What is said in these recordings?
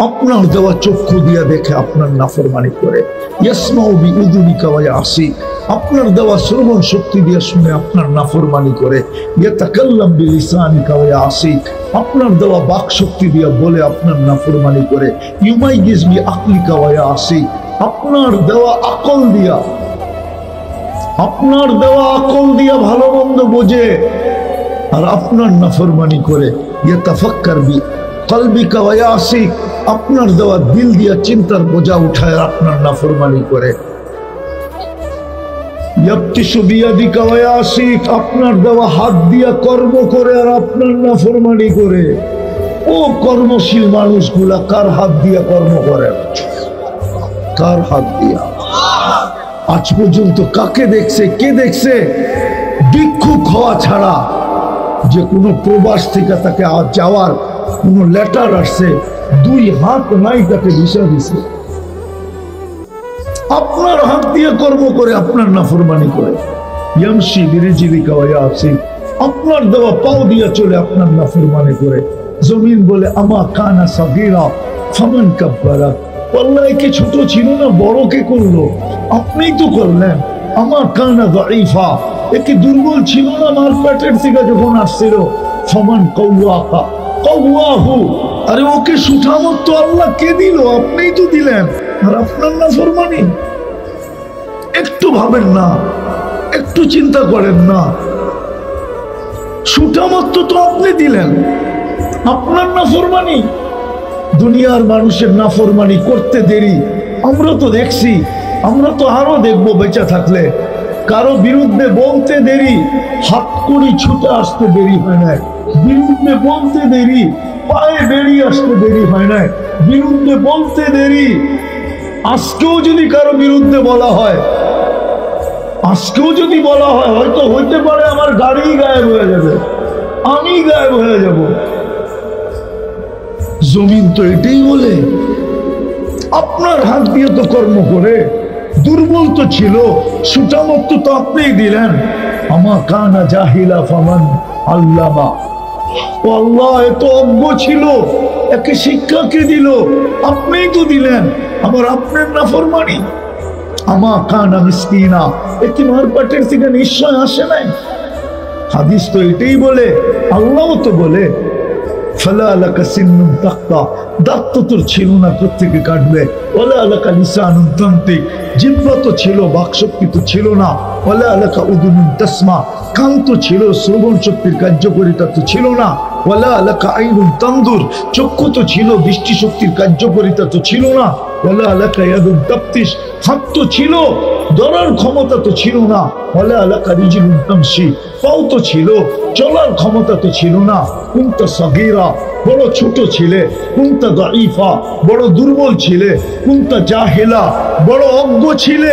আপনার দেওয়া চক্ষু দিয়া দেখে আপনার নাফরমানি করে, ইয়াসমাউ বিউযুনিকা ওয়া ইয়াসি, আপনার দেওয়া শ্রবণ শক্তি দিয়ে শুনে আপনার নাফরমানি করে, ইয়াতাকাল্লাম বিলিসানিকা ওয়া ইয়াসি, আপনার দেওয়া বাক শক্তি দিয়ে বলে আপনার নাফরমানি করে, ইউমাইয়িজ বিআকলিকা ওয়া ইয়াসি, আপনার দেওয়া আকল দিয়া, আপনার দেওয়া আকল দিয়া ভালো মন্দ বোঝে আর আপনার নাফরমানি করে, ইয়াতাফাক্কার বিকলবিকা ওয়া ইয়াসি, আপনার দেওয়া দিল দিয়া চিন্তার বোঝা উঠায় আপনার নাফরমানি করে, ইয়াবতিশু বিয়াদিকা ওয়া ইয়াসি, আপনার দেওয়া হাত দিয়া কর্ম করে আর আপনার নাফরমানি করে। ও কর্মশীল মানুষগুলা কার হাত দিয়া কর্ম করে? কার হাত দিয়া? আজ পর্যন্ত কাকে দেখছে? কে দেখছে ভিক্ষুক হওয়া ছাড়া যে কোনো প্রবাস থেকে তাকে যাওয়ার কোনো লেটার আসছে, দুই হাত নাই তাকে ভিসা দিছে? আপনার হাত দিয়ে কর্ম করে আপনার নাফরমানি করে, ইয়ামশি বিরিজিলিকা ওয়া ইয়াসি, আপনার দেওয়া পাও দিয়া চলে আপনার নাফরমানি করে। জমিন বলে আমা কানা সাগীরা ফামান কাব্বারা, আল্লাহ কে ছোট ছিল না, বড় কে করলো? আপনিই তো করলেন। আমা কানা দাঈফা, একে দুর্বল ছিল না মার পেটের থেকে যখন আসছিল? ফামান কাওয়াকা কাওয়াহু, আরে ওকে সুঠামত তো আল্লাহ কে দিল? আপনিই তো দিলেন। আর আপনার নাফরমানি? একটু ভাবেন না, একটু চিন্তা করেন না। সুঠামত তো আপনি দিলেন, আপনার নাফরমানি। দুনিয়ার মানুষের নাফরমানি করতে দেরি আমরা তো দেখছি, আমরা তো আরো দেখবো বেঁচে থাকলে। কারো বিরুদ্ধে বলতে দেরি, হাত করি ছুটে আসতে দেরি হয় না। বিরুদ্ধে বলতে দেরি, পায়ে বেরিয়ে আসতে দেরি হয় না। বিরুদ্ধে বলতে দেরি। আজকেও যদি কারো বিরুদ্ধে বলা হয়, আজকেও যদি বলা হয়, হয়তো হইতে পারে আমার গাড়ি গায়েব হয়ে যাবে, আমি গায়েব হয়ে যাব। জমিন তো এটাই বলে। আপনার হাত দিয়ে তো কর্ম করে। দুর্বল তো ছিল, সুঠামত তো আপনিই দিলেন। আমা কানা জাহিলা ফামান আল্লামা, ও আল্লাহ এত অজ্ঞ ছিল, একে শিক্ষা কে দিল? আপনিই তো দিলেন। আবার আপনার নাফরমানি। আমা কানা মিসকিনা, এতিমার পেটের থেকে নিশ্চয় আসে নাই। হাদিস তো এটাই বলে, আল্লাহ তো বলে ফালা লাকা সিন্নুন তাক্তা, দাঁত তো তোর ছিল না, প্রত্যেকে কাটবে। ওয়ালা লাকা লিসানুন তানতিক, জিহ্বা তো ছিল, বাকশক্তি তো ছিল না। ওয়ালা লাকা উদুনুন তাসমা, কান তো ছিল, শ্রবণ শক্তির কার্যকারিতা তো ছিল না। ওয়ালা লাকা আইনুন তানদুর, চক্ষু তো ছিল, দৃষ্টি শক্তির কার্যকারিতা তো ছিল না। ওয়ালা লাকা ইয়াদুন তাফতিশ, হাত তো ছিল, ধরার ক্ষমতা তো ছিল না। ওয়ালা লাকা রিজলুন তামশি, পাও তো ছিল, চলার ক্ষমতা তো ছিল না। কুনতা সাগীরা, বড় ছোট ছিলে। কুনতা দাঈফা, বড় দুর্বল ছিলে। কুনতা জাহিলা, বড় অজ্ঞ ছিলে।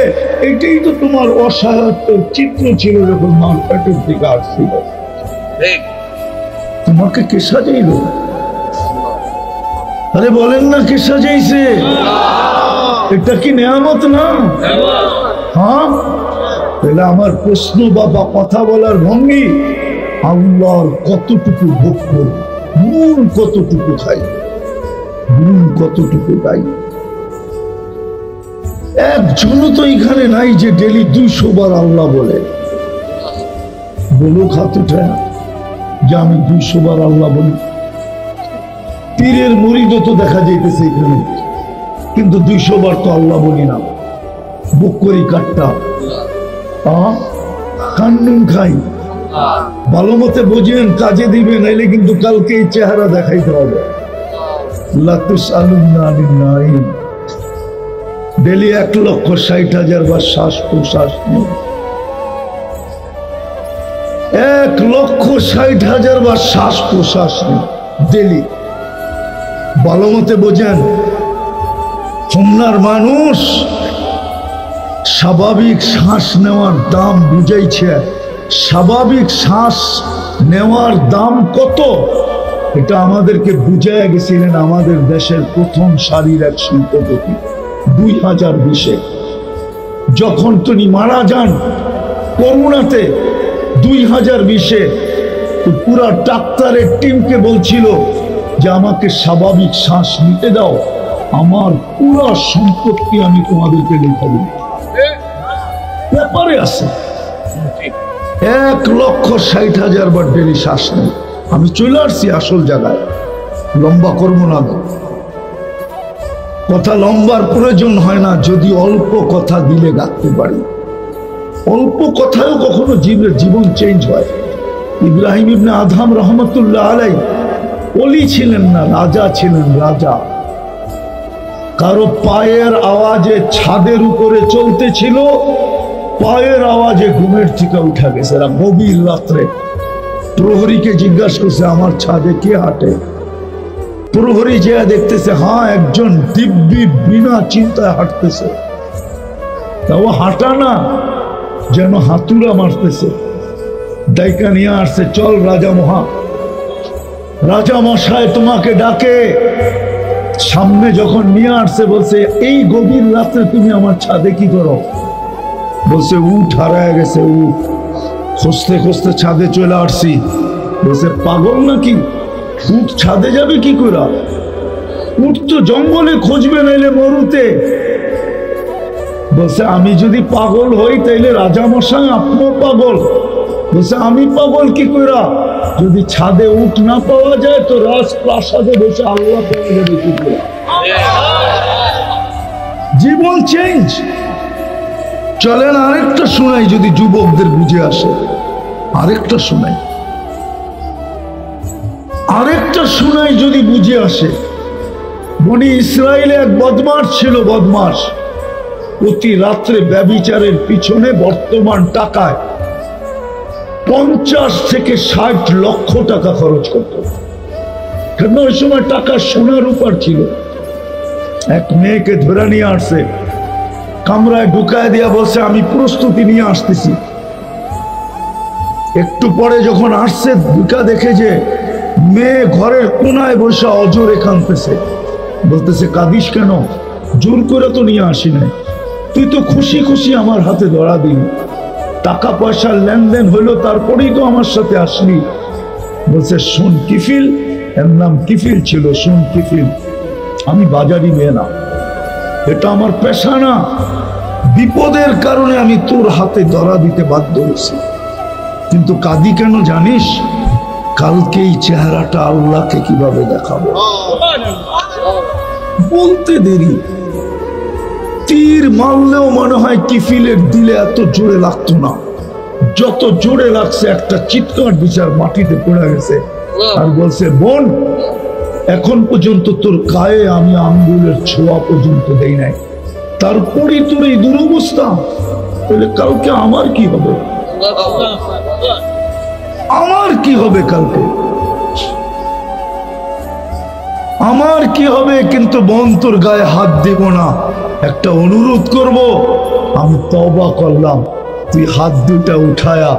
এটাই তো তোমার অসহায়ত্বের চিত্র ছিল যখন মার পেটের দিকে আসছিল। তোমাকে কে সাজাইল? আরে বলেন না, কে সাজাইছে? এটা কি নেয়ামত না? হ্যাঁ, তাহলে আমার প্রশ্ন বা কথা বলার ভঙ্গি, আল্লাহর কতটুকু ভোগ করি, নুন কতটুকু খাই, নুন কতটুকু খাই। একজনও তো এখানে নাই যে ডেলি 200 বার আল্লাহ বলে। বলো হাত উঠে যে আমি 200 বার আল্লাহ বলি। পীরের মুরিদও তো দেখা যাইতেছে এখানে, কিন্তু 200 বার তো আল্লাহ বলি না। বুক করি কাটটা, কান্নুন খাই। ভালো মতে বুঝেন, কাজে দিবেন, নাইলে কিন্তু কালকে এই চেহারা দেখাইতে হবে। ডেলি 1,60,000 বার শ্বাস প্রশ্বাস নিন। 1,60,000 বার শ্বাস প্রশ্বাস নিন ডেলি। ভালো মতে বোঝেন, খুলনার মানুষ স্বাভাবিক শ্বাস নেওয়ার দাম বুঝাইছে। স্বাভাবিক শ্বাস নেওয়ার দাম কত এটা আমাদেরকে বুঝাইয়া গেছিলেন আমাদের দেশের প্রথম সারির এক শিল্পপতি 2020-এ, যখন তিনি মারা যান করোনাতে 2020-এ। পুরা ডাক্তারের টিমকে বলছিল যে আমাকে স্বাভাবিক শ্বাস নিতে দাও, আমার পুরো সম্পত্তি আমি তোমাদেরকে লিখে দেব। ব্যাপারে আছে 1,60,000 বার ডেলি শ্বাস নেই। আমি চলে আসছি আসল জায়গায়, লম্বা করবো না। কথা লম্বার প্রয়োজন হয় না যদি অল্প কথা দিলে গাঁথতে পারি। অল্প কথায়ও কখনো জীবন চেঞ্জ হয়। ইব্রাহিম ইবনে আদহাম রহমতুল্লাহ আলাই ওলি ছিলেন না, রাজা ছিলেন, রাজা। কারো পায়ের আওয়াজে ছাদের উপরে চলতেছিল, পায়ের আওয়াজে ঘুমের থেকে উঠা গেছে। গভীর রাত্রে প্রহরীকে জিজ্ঞাসা করছে, আমার ছাদে কে হাঁটে? প্রহরী যে দেখতেছে, হ্যাঁ একজন দিব্যি বিনা চিন্তায় হাঁটতেছে। তা ও হাঁটা না, যেন হাতুড়া মারতেছে। দায়িকা নিয়ে আসছে, চল রাজা মশাই তোমাকে ডাকে। সামনে যখন নিয়ে আসছে বলছে, এই গভীর রাত্রে তুমি আমার ছাদে কি করো? বলছে উঠ হারায় গেছে, উঠ। খুঁজতে খুঁজতে ছাদে চলে আসছি। বলছে পাগল নাকি, উঠ ছাদে যাবে কি করে? উঠ তো জঙ্গলে খুঁজবে, নাইলে মরুতে। বলছে আমি যদি পাগল হই তাইলে রাজামশাই আপনিও পাগল। বলছে আমি পাগল কি করে? যদি ছাদে উঠ না পাওয়া যায় তো রাজপ্রাসাদে বসে আল্লাহ পাওয়া যাবে কি করে? জীবন চেঞ্জ। চলেন আরেকটা শোনাই, যদি যুবকদের বুঝে আসে। আরেকটা শোনাই যদি বুঝে আসে। বনি ইসরায়েলে এক বদমাশ ছিল, বদমাশ। প্রতি রাত্রে ব্যভিচারের পিছনে বর্তমান টাকায় 50 থেকে 60 লক্ষ টাকা খরচ করত। কারণ ওই সময় টাকা সোনার উপর ছিল। এক মেয়েকে ধরে নিয়ে আসছে, কামরায় ঢুকায় দিয়া বলছে আমি প্রস্তুতি নিয়ে আসতেছি। একটু পরে যখন আসছে, ঢুকা দেখে যে মেয়ে ঘরের কোনায় বসে অজরে কাঁদতেছে। বলতেছে কাঁদিস কেন? জোর করে তো নিয়ে আসি নাই, তুই তো খুশি খুশি আমার হাতে ধরা দিলি, টাকা পয়সার লেনদেন হইলো, তারপরেই তো আমার সাথে আসলি। বলছে শোন কিফিল, এর নাম কিফিল ছিল, শোন কিফিল, আমি বাজারি মেয়ে না, এটা আমার পেশা না। বিপদের কারণে আমি তোর হাতে ধরা দিতে বাধ্য হয়েছি, কিন্তু কাঁদি কেন জানিস? কালকে এই চেহারাটা আল্লাহকে কিভাবে দেখাবো। বলতে দেরি, তীর মারলেও মনে হয় কিফিলের দিলে এত জোরে লাগতো না, যত জোরে লাগছে একটা চিৎকার বিচার মাটিতে পড়ে গেছে। আর বলছে বোন, এখন পর্যন্ত তোর গায়ে আমি আঙ্গুলের ছোঁয়া পর্যন্ত দেই নাই, তারপরে তোর এই দুরবস্থা। বলে কালকে আমার কি হবে? আমার কি হবে কালকে? আমার কি হবে? কিন্তু বোন তোর গায়ে হাত দিব না, একটা অনুরোধ করব। আমি তওবা করলাম, তুই হাত দুটা উঠায়া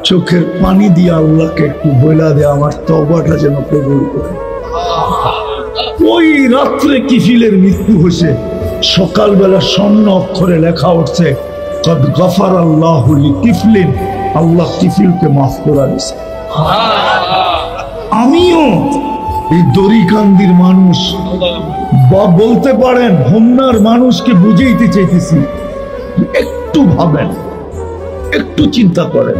চোখের পানি দিয়ে আল্লাহকে একটু বইলা দে আমার তওবাটা যেন কবুল করে। ওই রাত্রে কিফিলের মৃত্যু হয়েছে। সকালবেলা স্বর্ণ অক্ষরে লেখা উঠছে, কদ গফার আল্লাহু লিকিফলিন, আল্লাহ কিফিলকে মাফ করে দিয়েছে। আমিও এই দড়িকান্দির মানুষ, বা বলতে পারেন হোমনার মানুষকে বুঝাইতে চাইতেছি, একটু ভাবেন, একটু চিন্তা করেন।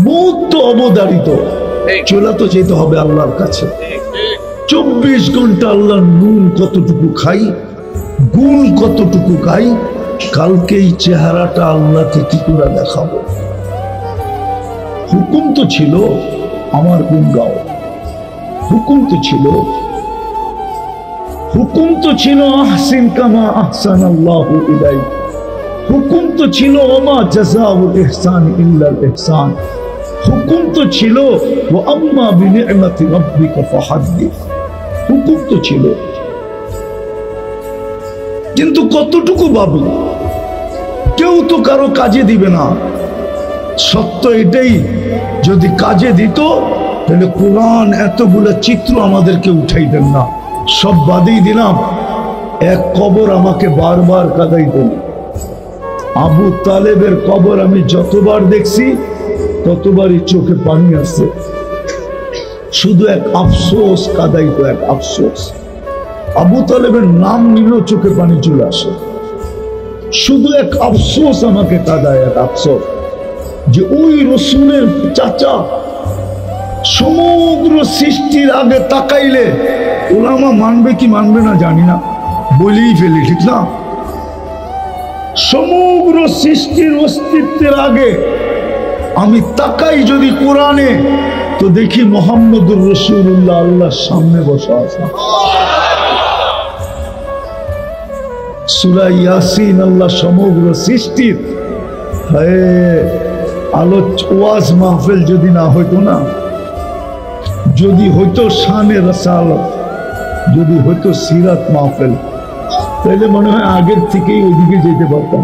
বহুত তো অবধারিত, চলে তো যেতে হবে আল্লাহর কাছে। 24 ঘন্টা আল্লাহর নুন কতটুকু খাই, গুণ কতটুকু গাই, কালকে এই চেহারাটা আল্লাহকে কি করে দেখাবো? হুকুম তো ছিল আমার গুণ গাও, হুকুম তো ছিল আহসিন কামা আহসান আল্লাহু ইলাইক, হুকুম তো ছিল ওমা জাযাউল ইহসান ইল্লাল ইহসান, হুকুম তো ছিল ওয়া আম্মা বিনি'মাতি রাব্বিকা ফাহাদ্দিস, হুকুম তো ছিল। কিন্তু কতটুকু বাবু, কেউ তো কারো কাজে দিবে না। সত্য এটাই, যদি কাজে দিত তাহলে কোরআন এতগুলো চিত্র আমাদেরকে উঠাইতেন না। সব বাদেই দিলাম, এক কবর আমাকে বারবার কাঁদাইত। আবু তালেবের কবর আমি যতবার দেখছি ততবারই চোখে পানি আসছে। শুধু এক আফসোস কাদাইতো, এক আফসোস। আবু তালেবের নাম নিলেও চোখে পানি চলে আসে। শুধু এক আফসোস আমাকে কাদায়, এক আফসোস যে ওই রসুলের চাচা সমগ্র সৃষ্টির আগে তাকাইলে ওলামা মানবে কি মানবে না জানি না, বলেই ফেলি, ঠিক না? সমগ্র সৃষ্টির অস্তিত্বের আগে আমি তাকাই যদি কোরআনে, তো দেখি মুহাম্মদুর রাসূলুল্লাহ আল্লাহর সামনে বসা আছে। সূরা ইয়াসিন আল্লাহ সমগ্র সৃষ্টির ওয়াজ মাহফিল যদি না হইতো না, যদি হইতো শানে রাসালত, যদি হইতো সিরাত মাহফিল, তাহলে মনে হয় আগের থেকেই ওইদিকে যেতে পারতাম।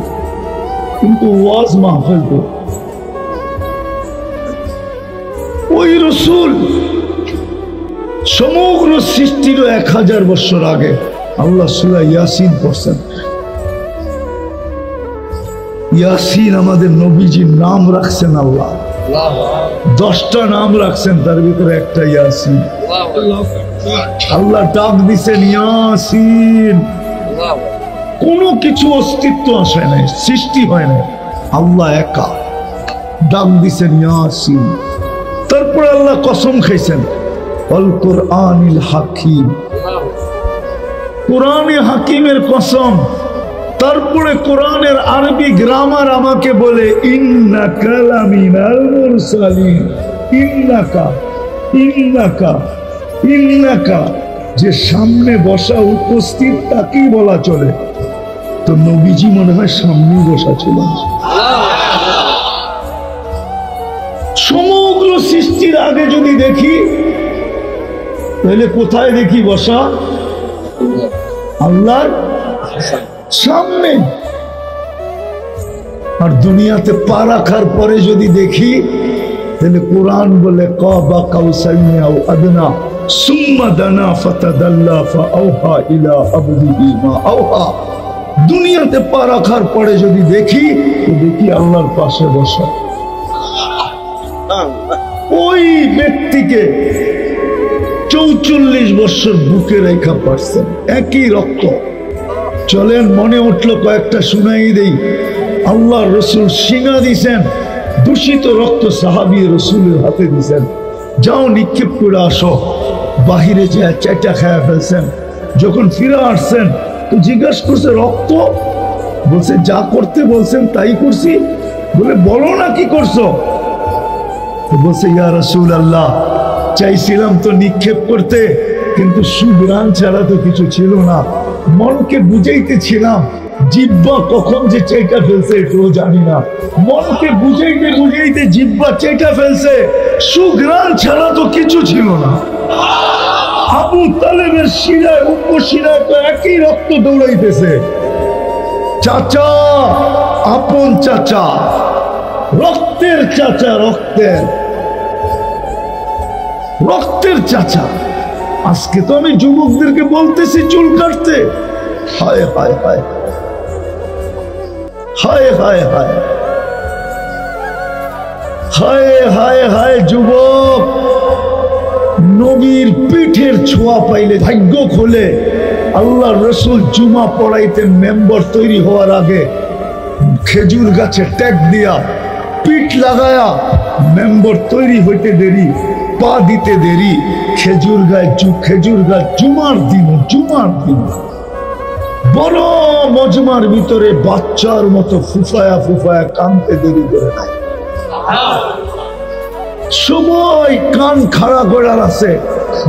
কিন্তু ওয়াজ মাহফিল তো ওই রসুল সমগ্র সৃষ্টির 1000 বছর আগে আল্লাহ সূরা ইয়াসিন পড়ছেন। ইয়াসিন আমাদের নবীজির নাম রাখছেন আল্লাহ, 10টা নাম রাখছেন, তার ভিতরে একটা ইয়াসিন। আল্লাহ ডাক দিছেন ইয়াসিন। কোনো কিছু অস্তিত্ব আসে নাই, সৃষ্টি হয় নাই, আল্লাহ একা ডাক দিছেন ইয়াসিন। তারপরে আল্লাহ কসম খাইছেন আল কোরআনিল হাকিম, কোরআনে হাকিমের কসম। তারপরে কোরআনের আরবি গ্রামার আমাকে বলে ইন্নাকা লামিনাল মুরসালিন। ইন্নাকা, ইন্নাকা, ইন্নাকা, যে সামনে বসা উপস্থিত তাকেই বলা চলে। তো নবীজি মনে হয় সামনেই বসা ছিল। সমগ্র সৃষ্টির আগে যদি দেখি তাহলে কোথায় দেখি বসা? আল্লাহর সামনে। আর দুনিয়াতে পা রাখার পরে যদি দেখি তাহলে কোরআন বলে কাবা কাউসাইনি আও আদনা সুম্মা দানা ফাতাদাল্লা ফাআওহা ইলা আবদিহি মা আওহা। দুনিয়াতে পা রাখার পরে যদি দেখি তো দেখি আল্লাহর পাশে বসা। ওই ব্যক্তিকে 44 বছর বুকে রেখা পারছেন, একই রক্ত। চলেন মনে উঠলো কয়েকটা শুনাই দেই। আল্লাহ রসুল সিঙা দিছেন, দূষিত রক্ত সাহাবী রসুলের হাতে দিছেন, যাও নিক্ষেপ করে আসো। বাহিরে যে চারটা খায়া ফেলছেন। যখন ফিরে আসছেন তো জিজ্ঞাসা করছে রক্ত? বলছে যা করতে বলছেন তাই করছি। বলে বলো না কি করছো? বলছে ইয়া রাসূলুল্লাহ, চাইছিলাম তো নিক্ষেপ করতে, কিন্তু সুঘ্রাণ ছাড়া তো কিছু ছিল না। মনকে বুঝাইতেছিলাম, জিহ্বা কখন যে চেটা ফেলছে এটাও জানি না। মনকে বুঝাইতে বুঝাইতে জিহ্বা চেটা ফেলছে, সুঘ্রাণ ছাড়া তো কিছু ছিল না। আবু তালেবের শিরায় উপশিরায় তো একই রক্ত দৌড়াইতেছে। চাচা, আপন চাচা, রক্তের চাচা, রক্তের রক্তের চাচা। আজকে তো আমি যুবকদেরকে বলতেছি চুল কাটতে। হায় হায় হায় হায় হায় হায় হায় হায় হায় যুবক, নবীর পিঠের ছোঁয়া পাইলে ভাগ্য খোলে। আল্লাহ রসুল জুমা পড়াইতে মেম্বার তৈরি হওয়ার আগে খেজুর গাছে ট্যাগ দিয়া পিঠ লাগায়া মেম্বার তৈরি হইতে দেরি, পা দিতে দেরি। খেজুর গাছ জুমার দিন বড় মজমার ভিতরে বাচ্চার মতো ফুফায়া ফুফায়া কানতে দেরি করে নাই। সবাই কান খাড়া করার আছে।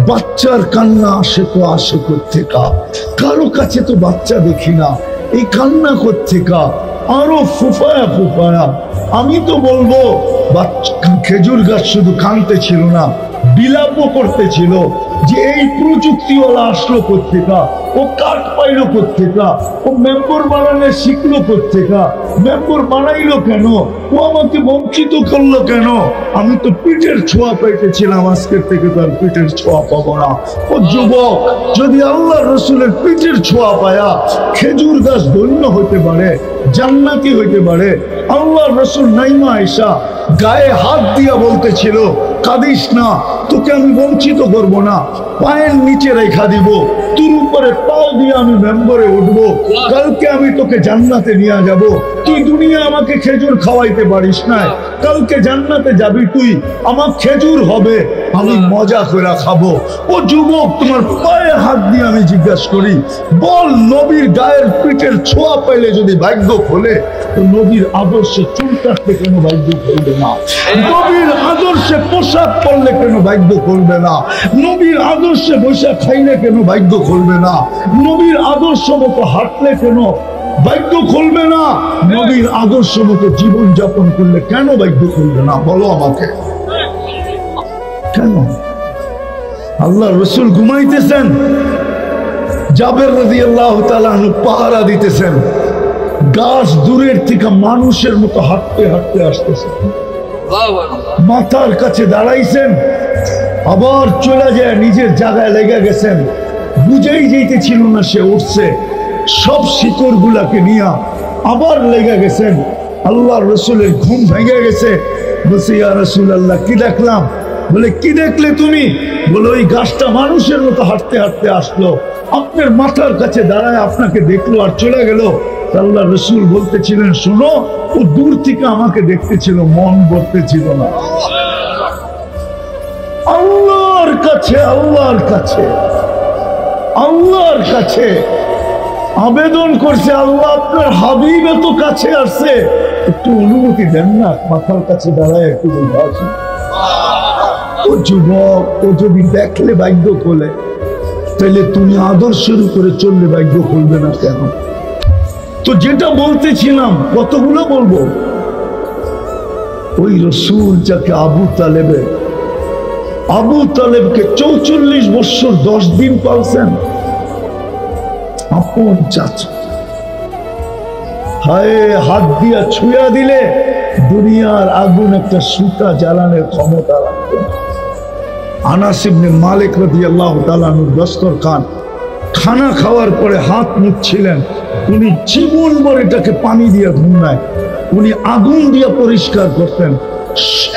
বাচ্চার কান্না আসে তো আসে কোত্থেকা? কারো কাছে তো বাচ্চা দেখি না, এই কান্না কোত্থেকা? আরো ফুফায়া ফুফায়া। আমি তো বলবো খেজুর গাছ শুধু কানতে ছিল না, বিলাপও করতেছিল যে এই প্রযুক্তিওয়ালা আসলো কোত্থেকা, ও কাঠ পাইলো কোত্থেকা, ও মেম্বার বানানো শিখলো কোত্থেকা, মেম্বার বানাইলো কেন, ও আমাকে বঞ্চিত করলো কেন? আমি তো পিঠের ছোঁয়া পাইতেছিলাম, আজকের থেকে তো আর পিঠের ছোঁয়া পাবো না। ও যুবক, যদি আল্লাহ রসুলের পিঠের ছোঁয়া পায়া খেজুর গাছ ধন্য হইতে পারে, জান্নাতি হইতে পারে, আল্লাহ রসুল নাইমা আয়েশা গায়ে হাত দিয়া বলতেছিল, কাঁদিস না, তোকে আমি বঞ্চিত করব না, পায়ের নিচে রেখা দিব, তোর উপরে পাও দিয়ে আমি মেম্বরে উঠবো, কালকে আমি তোকে জান্নাতে নিয়ে যাব। তুই দুনিয়া আমাকে খেজুর খাওয়াইতে পারিস না, কালকে জান্নাতে যাবি তুই, আমার খেজুর হবে, আমি মজা করে খাবো। ও যুবক, তোমার পায়ে হাত দিয়ে আমি জিজ্ঞাসা করি, বল, নবীর গায়ের পিঠের ছোঁয়া পাইলে যদি ভাগ্য খোলে, তো নবীর আদর্শে চুল কাটতে কেন ভাগ্য খুলবে না? নবীর আদর্শে পোশাক পরলে কেন ভাগ্য খুলবে না? নবীর আদর্শে বৈশাখ খাইলে কেন ভাগ্য খুলবে না? নবীর আদর্শ মতো হাঁটলে কেন ভাগ্য খুলবে না? নবীর আদর্শ মতো জীবন যাপন করলে কেন ভাগ্য খুলবে না? বলো আমাকে কেন? আল্লাহ রসুল ঘুমাইতেছেন, জাবের রাদিয়াল্লাহু তাআলা আনহু পাহারা দিতেছেন, গাছ দূরের থেকে মানুষের মতো হাঁটতে হাঁটতে আসতেছে, মাথার কাছে দাঁড়াইছেন, আবার চলে যায় নিজের জায়গায় লেগে গেছেন, বুঝেই যেতেছিল না সে উঠছে, সব শিকড় গুলাকে নিয়ে আবার লেগে গেছেন। আল্লাহ রসুলের ঘুম ভেঙে গেছে, বলছে, ইয়া রাসূলুল্লাহ, কি দেখলাম? বলে, কি দেখলে তুমি? বলে, ওই গাছটা মানুষের মতো হাঁটতে হাঁটতে আসলো, আপনার মাথার কাছে দাঁড়ায় আপনাকে দেখলো আর চলে গেল। আল্লাহ রসুল বলতেছিলেন, শোনো, ও দূর থেকে আমাকে দেখতেছিল, মন করতেছিল না। আল্লাহর কাছে, আল্লাহর কাছে, আল্লাহর কাছে আবেদন করছে, আল্লাহ, আপনার হাবিব এত কাছে আসছে, একটু অনুমতি দেন না, মাথার কাছে দাঁড়ায় একটু বসি। ও যুবক, ও যদি দেখলে ভাগ্য খোলে, তাহলে তুমি আদর্শের উপরে চললে ভাগ্য খুলবে না কেন? তো যেটা বলতেছিলাম, কতগুলো বলবো, ওই রসুল যাকে আবু তালেবকে 44 বছর 10 দিন পালছেন, আপন চাচা, হায়, হাত দিয়া ছুঁয়া দিলে দুনিয়ার আগুন একটা সুতা জ্বালানোর ক্ষমতা রাখত না। আনাস ইবনে মালিক রাদিয়াল্লাহু তাআলা আনহুর দস্তরখান, খানা খাওয়ার পরে হাত মুছছিলেন, উনি জীবন ভর এটাকে পানি দিয়ে ধুনায়, উনি আগুন দিয়ে পরিষ্কার করতেন,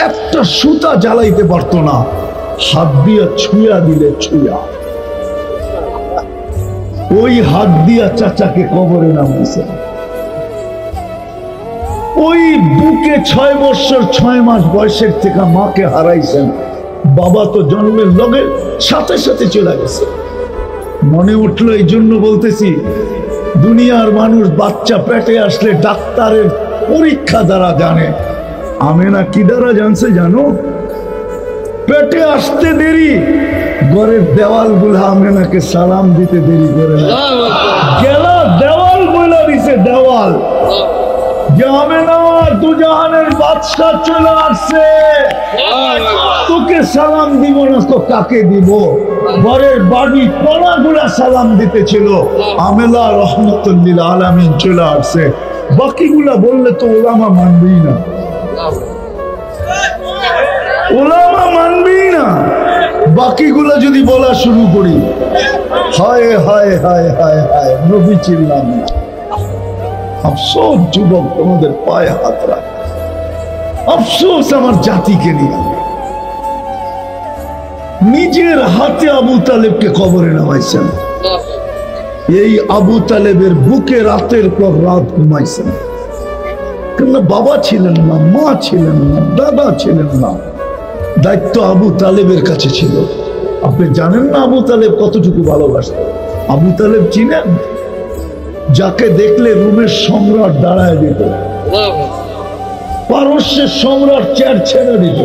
একটা সুতা জ্বালাইতে পারতো না, হাত দিয়ে ছুঁয়া দিলে ছুঁয়া। ওই হাত দিয়া চাচাকে কবরে নামাইছেন, ওই বুকে 6 বছর 6 মাস বয়সের থেকে মাকে হারাইছেন, বাবা তো জন্মের লগে সাথে সাথে চলে গেছে। মনে উঠলো, এই জন্য বলতেছি, দুনিয়ার মানুষ বাচ্চা পেটে আসলে ডাক্তারের পরীক্ষা দ্বারা জানে, আমেনা কি দ্বারা জানছে জানো? পেটে আসতে দেরি, ঘরের দেওয়াল গুলা আমেনাকে সালাম দিতে দেরি করে না, গেলা দেওয়াল গুলা দিছে, দেওয়াল, যে আমেনা দুজাহানের বাদশাহ চলে আসছে, তোকে সালাম দিব না তো কাকে দিব? ঘরের বাড়ি কণাগুলা সালাম দিতেছিল, আমেলা রহমতুল লিল আলামিন চলে আসছে। বাকিগুলা বললে তো ওলামা মানবেই না, ওলামা মানবেই না। বাকিগুলা যদি বলা শুরু করি, হায় হায় হায় হায় হায়, নবী চিনলাম না। আফসোস যুবক, তোমাদের পায়ে হাত রাখ, আফসোস আমার জাতিকে নিয়ে। নিজের হাতে আবু তালেবকে কবরে নামাইছেন, এই আবু তালেবের বুকে রাতের পর রাত ঘুমাইছেন, কেন? বাবা ছিলেন না, মা ছিলেন না, দাদা ছিলেন না, দায়িত্ব আবু তালেবের কাছে ছিল। আপনি জানেন না আবু তালেব কতটুকু ভালোবাসতেন? আবু তালেব চিনেন? যাকে দেখলে রুমের সম্রাট দাঁড়ায় দিত, পারস্যের সম্রাট চেয়ার ছেড়ে দিত।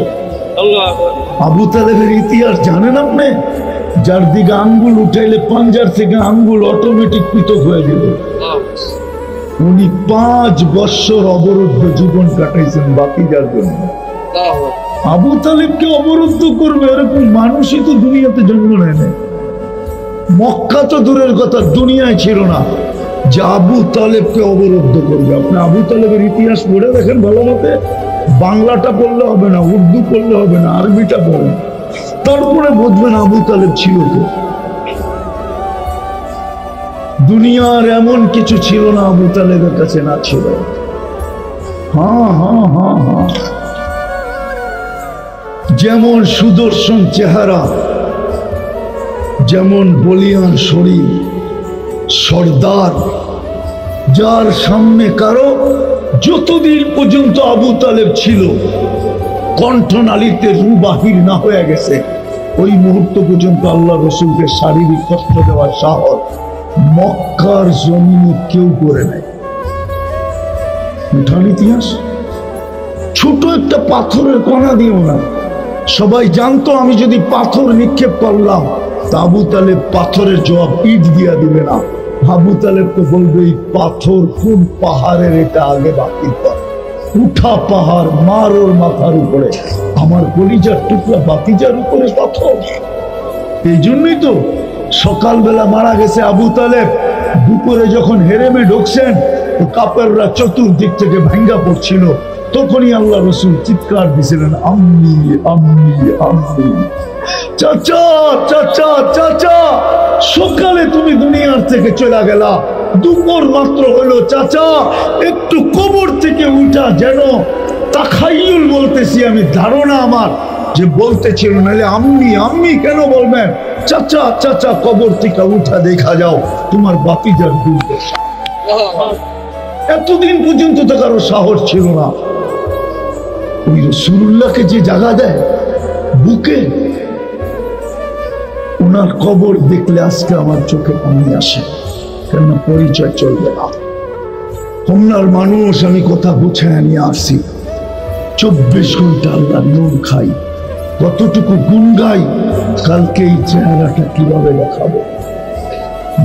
আবু তালেবের ইতিহাস জানেন আপনি? যার দিকে আঙ্গুল উঠাইলে পাঞ্জার থেকে আঙ্গুল অটোমেটিক পৃথক হয়ে যেত। উনি 5 বছর অবরুদ্ধ জীবন কাটাইছেন বাকি যার জন্য। আবু তালেবকে অবরুদ্ধ করবে এরকম মানুষই তো দুনিয়াতে জন্ম নেয় না। মক্কা তো দূরের কথা, দুনিয়ায় ছিল না যে আবু তালেবকে অবরুদ্ধ করবে। আপনি আবু তালেবের ইতিহাস পড়ে দেখেন ভালো মতে, বাংলাটা পড়লে হবে না, উর্দু পড়লে হবে না, আরবিটা পড়েন, তারপরে বুঝবেন আবু তালেব ছিল কে। দুনিয়ার এমন কিছু ছিল না আবু তালেবের কাছে না ছিল। হ্যাঁ হ্যাঁ হ্যাঁ হ্যাঁ, যেমন সুদর্শন চেহারা, যেমন বলিয়ান শরীর, সর্দার, যার সামনে কারো যতদিন পর্যন্ত আবু তালেব ছিল কণ্ঠনালীতে রু বাহির না হয়ে গেছে, ওই মুহূর্ত পর্যন্ত আল্লাহ রসুলকে শারীরিক কষ্ট দেওয়ার সাহস মক্কার জমিনে কেউ করে নাই। উঠান ইতিহাস। ছোট একটা পাথরের কণা দিও না, সবাই জানতো আমি যদি পাথর নিক্ষেপ করলাম তা আবু তালেব পাথরের জবাব ইট দিয়া দিবে না। আবু তালেব তো বলবে এই পাথর কোন পাহাড়ের, এটা আগে বাকি কর। উঠা পাহাড়, মার ওর মাথার উপরে, আমার কলিজার টুকরা বাতিজার উপরে পাথর। এই জন্যই তো সকালবেলা মারা গেছে আবু তালেব, দুপুরে যখন হেরেমে ঢুকছেন তো কাপেররা চতুর্দিক থেকে ভাঙ্গা পড়ছিল, তখনই আল্লাহ রসুল চিৎকার দিছিলেন, আম্মি আম্মি আম্মি, চাচা চাচা চাচা। সকালে তুমি দুনিয়ার থেকে চলে গেলা, দুপুর মাত্র হলো, চাচা একটু কবর থেকে উঠা, যেন তাখাইয়ুল বলতেছি আমি, ধারণা আমার যে বলতেছিল, নাহলে আম্মি আম্মি কেন বলবেন? চাচা চাচা কবর থেকে উঠা, দেখা যাও তোমার বাতিজার দুর্দশা। এতদিন পর্যন্ত তো কারো সাহস ছিল না। ওই রাসূলুল্লাহকে যে জায়গা দেয় বুকে, ওনার কবর দেখলে আজকে আমার চোখে পানি আসে, কেন পরিচয় চলবে না। হোমনার মানুষ, আমি কথা গুছায় নিয়ে আসছি। 24 ঘন্টা আল্লাহ নূর খাই, কতটুকু গুণ গাই, কালকে এই চেহারাটা কিভাবে দেখাবো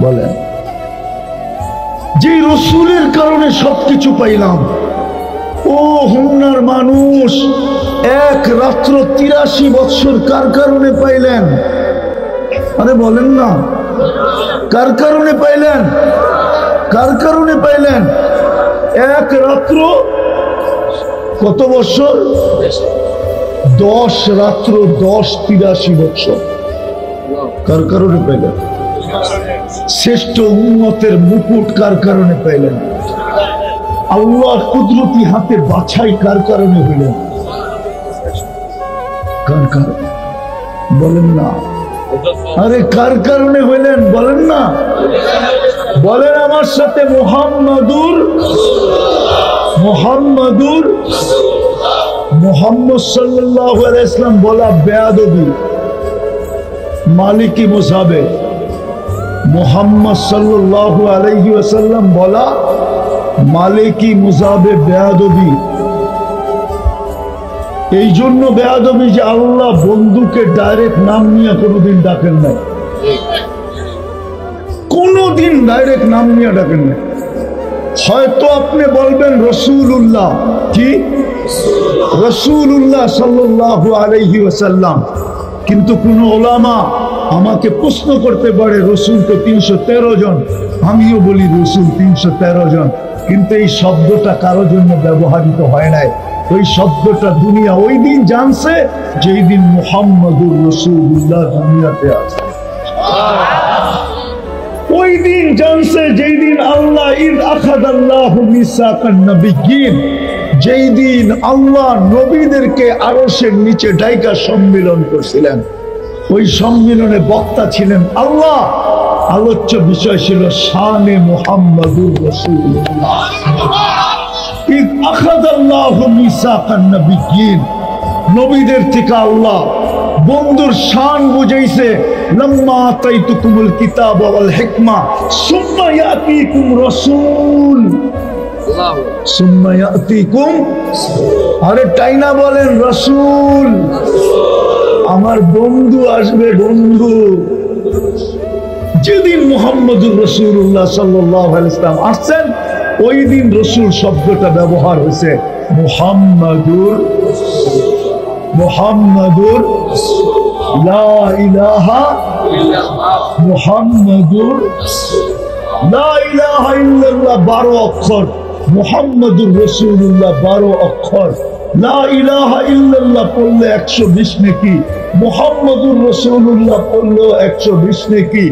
বলেন? যে রসুলের কারণে সবকিছু পাইলাম। ও হোমনার মানুষ, এক রাত্র 83 বৎসর কার কারণে পাইলেন? আরে বলেন না, কার কারণে পাইলেন? কার কারণে পাইলেন? এক রাত্র কত বৎসর? 10 রাত্র 10 83 বৎসর। কার কারণে পাইলেন? শ্রেষ্ঠ উম্মতের মুকুট কার কারণে পাইলেন? আল্লাহর কুদরতি হাতে বাছাই কার কারণে হইলেন? কার কারণে বলেন না? আরে কার কারণে হইলেন বলেন না? বলেন আমার সাথে, মুহাম্মাদুর মুহাম্মাদুর মুহাম্মদ সাল্লাল্লাহু আলাইহি ওয়াসাল্লাম বলা বেয়াদবি, মালিকি মুসাবে। মুহাম্মদ সাল্লাল্লাহু আলাইহি ওয়াসাল্লাম বলা মালিকি মুসাবে বেয়াদবি। এই জন্য বেয়াদবি যে আল্লাহ বন্ধুকে ডাইরেক্ট নাম নিয়ে কোনোদিন ডাকেন নাই, কোনোদিন ডাইরেক্ট নাম নিয়ে ডাকেন নাই। হয়তো আপনি বলবেন রসুল্লাহ, কি রসুল্লাহ সাল্লাল্লাহু আলাইহি ওয়াসাল্লাম, কিন্তু কোন ওলামা আমাকে প্রশ্ন করতে পারে, রসুল তো 313 জন, আমিও বলি রসুল 313 জন, কিন্তু এই শব্দটা কারোর জন্য ব্যবহৃত হয় নাই। ওই শব্দটা দুনিয়া ওই দিন জানছে যেই দিন মুহাম্মাদুর রাসূলুল্লাহ দুনিয়াতে আসে। ওই দিন জানছে যেই দিন আল্লাহ ইদ আখাযাল্লাহু মিসাকান নাবিয়্যিন, যেই দিন আল্লাহ নবীদেরকে আরশের নিচে ডাইকা সম্মিলন করছিলেন। ওই সম্মিলনে বক্তা ছিলেন আল্লাহ, আলোচ্য বিষয় ছিল শানে মুহাম্মাদুর রাসূলুল্লাহ। ইদ আখাযাল্লাহু মিসাকান নাবিয়্যিন, নবীদের থেকে আল্লাহ বন্ধুর শান বুঝাইছে। লাম্মা আতাইতুকুমুল কিতাব ওয়াল হিকমা সুম্মা ইয়াতিকুম রাসূল, সুম্মা ইয়াতিকুম, আরে টাইনা বলেন রাসূল, আমার বন্ধু আসবে, বন্ধু। যেদিন মুহাম্মদুর রাসূলুল্লাহ সাল্লাল্লাহু আলাইহি ওয়াসাল্লাম আসছেন, ওই দিন রসুল শব্দটা ব্যবহার হয়েছে। মুহাম্মাদুর মুহাম্মাদুর লা ইলাহা মুহাম্মাদুর লা ইলাহা ইল্লাল্লাহ 12 অক্ষর, মুহাম্মাদুর রাসূলুল্লাহ 12 অক্ষর। লা ইলাহা ইল্লাল্লাহ পড়লে 120 নেকি, মুহাম্মাদুর রাসূলুল্লাহ পড়লেও 120 নেকি।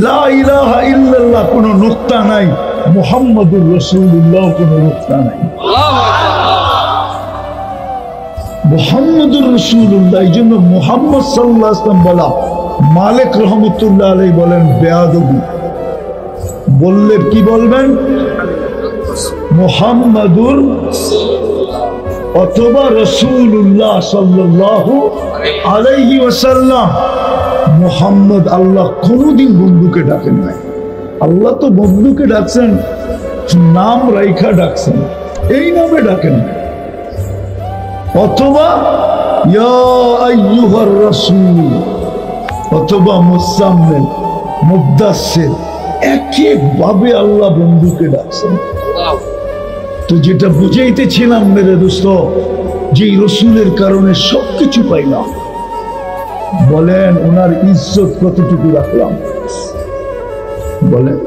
লা ইলাহা ইল্লাল্লাহ কোনো নুকতা নাই, মুহাম্মাদুর রাসূলুল্লাহ কোনো নুকতা নাই। মুহাম্মদুর রাসূলুল্লাহ। এই জন্য মুহাম্মদ সাল্লাল্লাহু আলাইহি ওয়াসাল্লাম বলা, মালিক রহমতুল্লাহ আলাইহি বলেন বেয়াদবি। বললে কি বলবেন? মুহাম্মাদুর অথবা রাসূলুল্লাহ সাল্লাল্লাহু আলাইহি ওয়াসাল্লাম। মুহাম্মদ আল্লাহ কোনদিন বন্ধুকে ডাকেন নাই। আল্লাহ তো বন্ধুকে ডাকছেন, নাম রাইখা ডাকছেন, এই নামে ডাকেন। অথবা ইয়া আইয়ুহার রাসূল অথবা মুসাম্মিল মুদাসসির, একইভাবে আল্লাহ বন্ধুকে ডাকছেন। তো যেটা বুঝাইতেছিলাম মেরে দোস্ত, যে রসুলের কারণে সবকিছু পাইলাম। বলেন ওনার ইজ্জত কতটুকু রাখলাম? বলেন।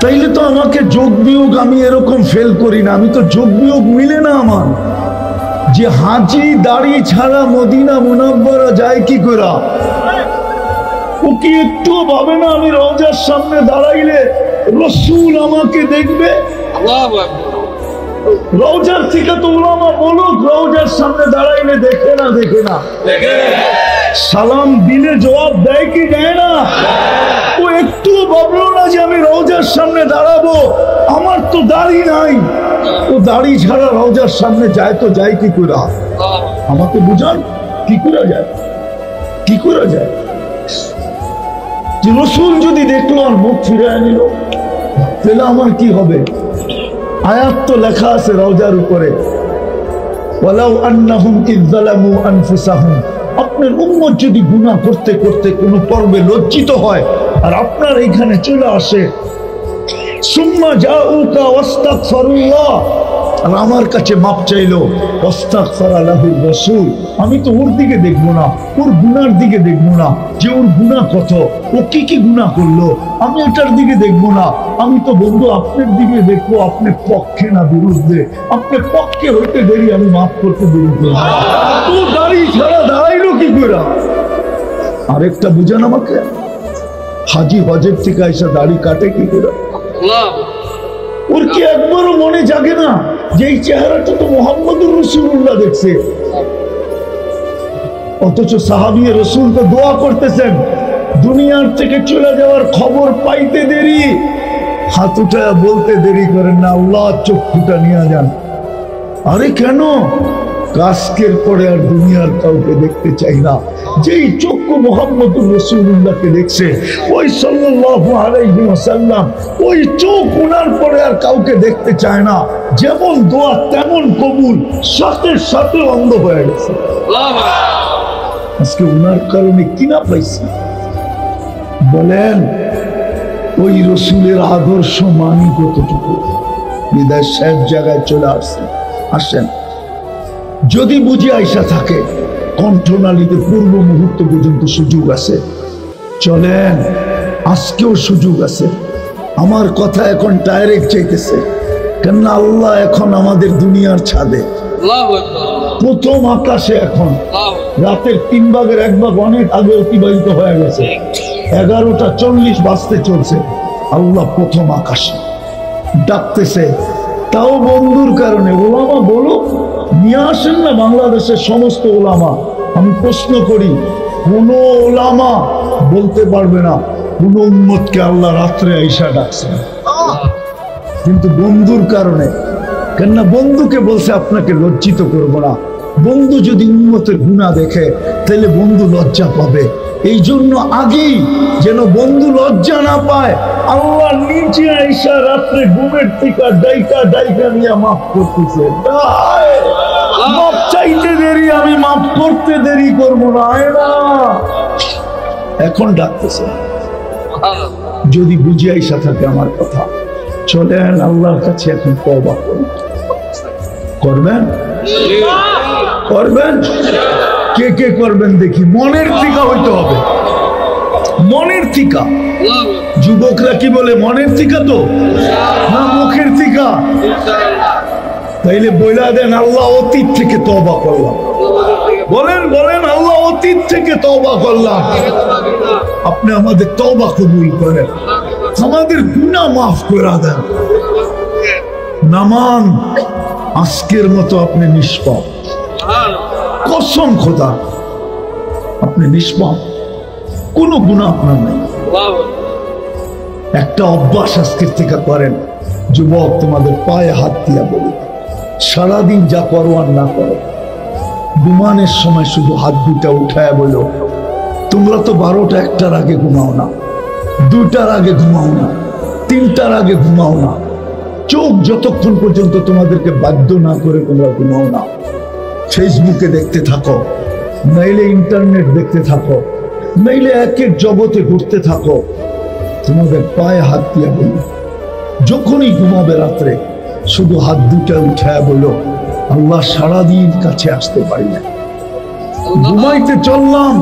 তাইলে তো আমাকে যোগ বিয়োগ আমি এরকম ফেল করি না, আমি তো যোগ বিয়োগ মিলে না আমার। যে হাজি দাড়ি ছাড়া মদিনা মুনাব্বরা যায় কি করে? ও কি একটু ভাবে না আমি রওজার সামনে দাঁড়াইলে রসুল আমাকে দেখবে? রওজার থেকে তো উলামা বলুক, রওজার সামনে দাঁড়াইলে দেখে না? দেখে না? সালাম দিলে জবাব দেয় কি দেয় না? ও একটু ভাবলো না যে আমি রওজার সামনে দাঁড়াবো, আমার তো দাড়ি নাই। ও দাড়ি ছাড়া রওজার সামনে যায় তো যায় কি করে? আমাকে বুঝান কি করে যায়? কি করে যায়? যে রসুল যদি দেখলো আর মুখ ফিরে নিল, তাহলে আমার কি হবে? আয়াত তো লেখা আছে রওজার উপরে, ওয়ালাউ আন্নাহুম ইয যালামু আনফুসাহুম। আপনার উম্মত যদি গুনাহ করতে করতে কোনো পর্বে লজ্জিত হয় আর আপনার এইখানে চলে আসে, সুম্মা জাউকা ওয়াস্তাগফিরুল্লাহ, আর আমার কাছে মাপ চাইলো, ওয়াস্তাগফারা লাহুর রাসূল, আমি তো ওর দিকে দেখবো না, ওর গুনার দিকে দেখবো না যে ওর গুনাহ কত, ও কি কি গুনাহ করলো, আমি এটার দিকে দেখবো না। আমি তো বন্ধু আপনার দিকে দেখবো, আপনার পক্ষে না বিরুদ্ধে। আপনার পক্ষে হইতে দেরি, আমি মাফ করতে দেরি করবো। তো দাড়ি ছাড়া দাঁড়াইলো কি করে? আরেকটা বুঝান আমাকে, হাজি হজের থেকে এসে দাড়ি কাটে কি করে? ওর কি একবারও মনে জাগে না যে এই চেহারাটা তো মুহাম্মদুর রাসূলুল্লাহ দেখছে? অথচ সাহাবী রাসূল তো দোয়া করতেছেন, দুনিয়ার থেকে চলে যাওয়ার খবর পাইতে দেরি, হাত উঠায় বলতে দেরি করেন না, আল্লাহ চক্ষুটা নিয়ে যান। আরে কেন? আজকের পরে আর দুনিয়ার কাউকে দেখতে চাই না। যেই চক্ষু মুহাম্মদুর রাসূলুল্লাহকে দেখছে, ওই সাল্লাল্লাহু আলাইহি ওয়াসাল্লাম, ওই চোখ ওনার পরে আর কাউকে দেখতে চায় না। যেমন দোয়া তেমন কবুল, সাথে সাথে অন্ধ হয়ে গেছে। আজকে ওনার কারণে কিনা পাইছি? বলেন ওই রসুলের আদর্শ মানি কতটুকু? বিদায় সব জায়গায় চলে আসেন। যদি বুঝে আইসা থাকে, কণ্ঠনালীতে পূর্ব মুহূর্ত পর্যন্ত সুযোগ আছে, চলেন আজকেও সুযোগ আছে। আমার কথা এখন ডাইরেক্ট চাইতেছে, কেননা আল্লাহ এখন আমাদের দুনিয়ার ছাদে, প্রথম আকাশে। এখন রাতের 3 ভাগের 1 ভাগ অনেক আগে অতিবাহিত হয়ে গেছে, 11:40 বাজতে চলছে। আল্লাহ প্রথম আকাশে ডাকতেছে, তাও বন্ধুর কারণে। ওলামা বলো, নিয়ে আসেন না বাংলাদেশের সমস্ত ওলামা। আমি প্রশ্ন করি, কোন ওলামা বলতে পারবে না কোন উম্মতকে আল্লাহ রাত্রে আইসা ডাকছেন? কিন্তু বন্ধুর কারণে। কেননা বন্ধুকে বলছে আপনাকে লজ্জিত করবো না। বন্ধু যদি উম্মতের গুনাহ দেখে তাহলে বন্ধু লজ্জা পাবে। এই জন্য আগেই যেন বন্ধু লজ্জা না পায়, আল্লাহ নিচে আইসা রাত্রে ঘুমের থেকে ডাইকা নিয়ে মাফ করতেছে। মাফ চাইতে দেরি, আমি মাফ করতে দেরি করবো না। এখন ডাকতেছে, যদি বুঝে আইসা থাকে আমার কথা, চলেন আল্লাহর কাছে এখন তওবা করুন। করবেন? করবেন? কে কে করবেন দেখি? মনের থিকা হইতে হবে, মনের থিকা। যুবকরা কি বলে, মনের থিকা তো না মুখের থিকা? তাইলে বইলা দেন, আল্লাহ অতীত থেকে তওবা করলাম। বলেন বলেন, আল্লাহ অতীত থেকে তওবা করলাম। আপনি আমাদের তওবা কবুল করেন, আমাদের গুনাহ মাফ করে দেন। নামান আজকের মতো আপনি নিষ্পাপ, কসম খোদা আপনি নিষ্পাপ, কোনো গুনাহ আপনার নেই। একটা অভ্যাস আজকের থেকে করেন, যুবক তোমাদের পায়ে হাত দিয়া বলি, সারাদিন যা করো আর না করো, ঘুমানোর সময় শুধু হাত দুটা উঠায় বলো, তোমরা তো 12টা 1টার আগে ঘুমাও না, 2টার আগে ঘুমাও না, 3টার আগে ঘুমাও না, চোখ যতক্ষণ পর্যন্ত তোমাদেরকে বাধ্য না করে তোমরা ঘুমাও না, ফেসবুকে দেখতে থাকো, নাইলে ইন্টারনেট দেখতে থাকো, নাইলে একের জগতে ঘুরতে থাকো। তোমাদের পায়ে হাত দিয়া বলি, যখনই ঘুমাবে রাত্রে শুধু হাত দুটা উঠায় বলো, আল্লাহ সারাদিন কাছে আসতে পারি না, ঘুমাইতে চললাম,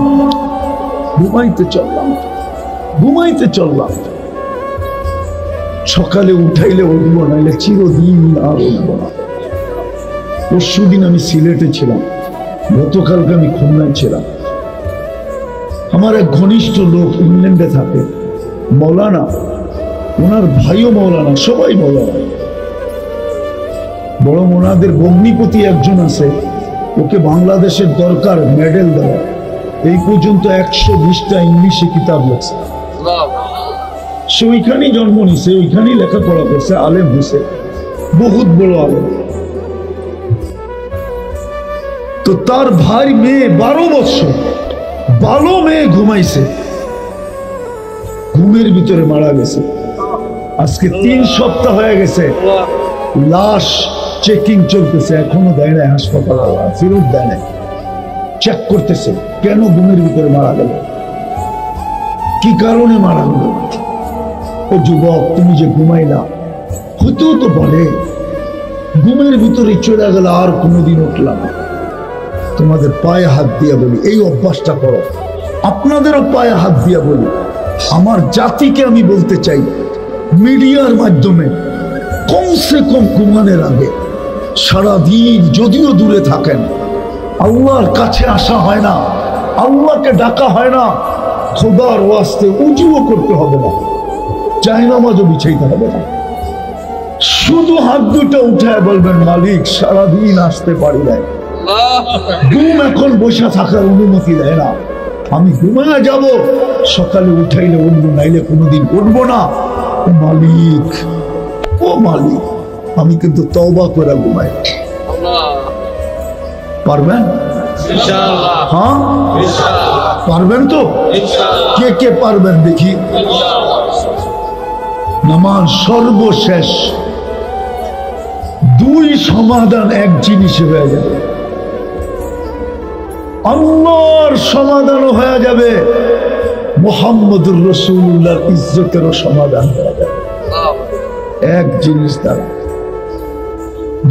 ঘুমাইতে চললাম, ঘুমাইতে চললাম, সকালে উঠাইলে উঠবো, নাইলে চিরদিন আর উঠবো না। পরশুদিন আমি সিলেটে ছিলাম, গতকালকে আমি খুলনায় ছিলাম। আমার এক ঘনিষ্ঠ লোক ইংল্যান্ডে থাকে, মৌলানা, ওনার ভাইও মৌলানা, সবাই মৌলানা। বড় ওনাদের ভগ্নিপতি একজন আছে, ওকে বাংলাদেশের দরকার মেডেল দেওয়া। এই পর্যন্ত 120টা ইংলিশে কিতাব লেখছে। সে ওইখানেই জন্ম নিছে, ওইখানেই লেখাপড়া করছে, আলেম হয়েছে, বহুত বড় আলেম। তো তার ভাই মেয়ে 12 বছর, 12 মেয়ে ঘুমাইছে, ঘুমের ভিতরে মারা গেছে। আজকে 3 সপ্তাহ হয়ে গেছে, লাশ চেকিং চলতেছে, এখনো দেয় নাই হাসপাতাল, ফেরত দেয় নাই, চেক করতেছে কেন ঘুমের ভিতরে মারা গেল, কি কারণে মারা গেল। ও যুবক, তুমি যে ঘুমাইলা, হতেও তো বলে ঘুমের ভিতরে চলে গেল, আর কোনোদিন উঠলাম না। তোমাদের পায়ে হাত দিয়া বলি, এই অভ্যাসটা করো। আপনাদেরও পায়ে হাত দিয়া বলি, আমার জাতিকে আমি বলতে চাই, মিডিয়ার মাধ্যমে কমসে কম ঘুমানোর আগে সারাদিন যদিও দূরে থাকেন, আল্লাহর কাছে আসা হয় না, আল্লাহকে ডাকা হয় না, খোদার ওয়াস্তে উজুও করতে হবে না, জায়নামাজও বিছাইতে হবে না, শুধু হাত দুটো উঠায় বলবেন, মালিক সারাদিন আসতে পারি নাই, ঘুম এখন বসে থাকার অনুমতি দেয় না, আমি ঘুমায় যাব, সকালে উঠাইলে উঠবো, নাইলে কোনোদিন উঠবো না। ও মালিক, ও মালিক, আমি কিন্তু তওবা করে ঘুমাই। পারবেন? হ্যাঁ পারবেন তো? কে কে পারবেন দেখি? নামাজ সর্বশেষ 2 সমাধান এক জিনিসে হয়ে যাবে, আল্লাহর সমাধানও হয়ে যাবে, মুহাম্মদুর রাসূলুল্লাহর ইজ্জতেরও সমাধান হয়ে যাবে এক জিনিস দ্বারা।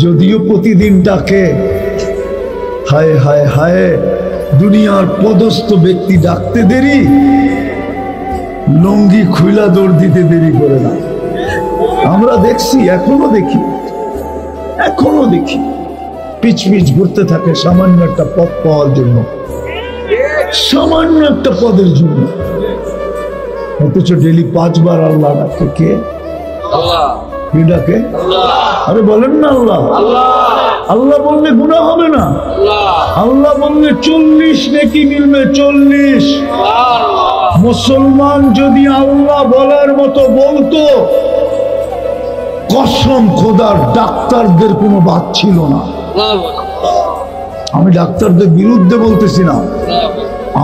যদিও প্রতিদিন ডাকে, হায় হায় হায়, দুনিয়ার পদস্থ ব্যক্তি ডাকতে দেরি, লঙ্গি খুইলা দৌড় দিতে দেরি করে না। আমরা দেখছি, এখনো দেখি, এখনো দেখি পিছ পিছ ঘুরতে থাকে সামান্য একটা পদ পাওয়ার জন্য, সামান্য একটা পদের জন্য, অথচ ডেলি 5 বার আল্লাহ ডাকে। কে? কি ডাকে? আরে বলেন না আল্লাহ। আল্লাহ বললে গুনাহ হবে না, আল্লাহ বললে 40 নেকি মিলবে, 40। মুসলমান যদি আল্লাহ বলার মতো বলতো, কসম খোদার ডাক্তারদের কোনো বাদ ছিল না। আমি ডাক্তারদের বিরুদ্ধে বলতেছি না,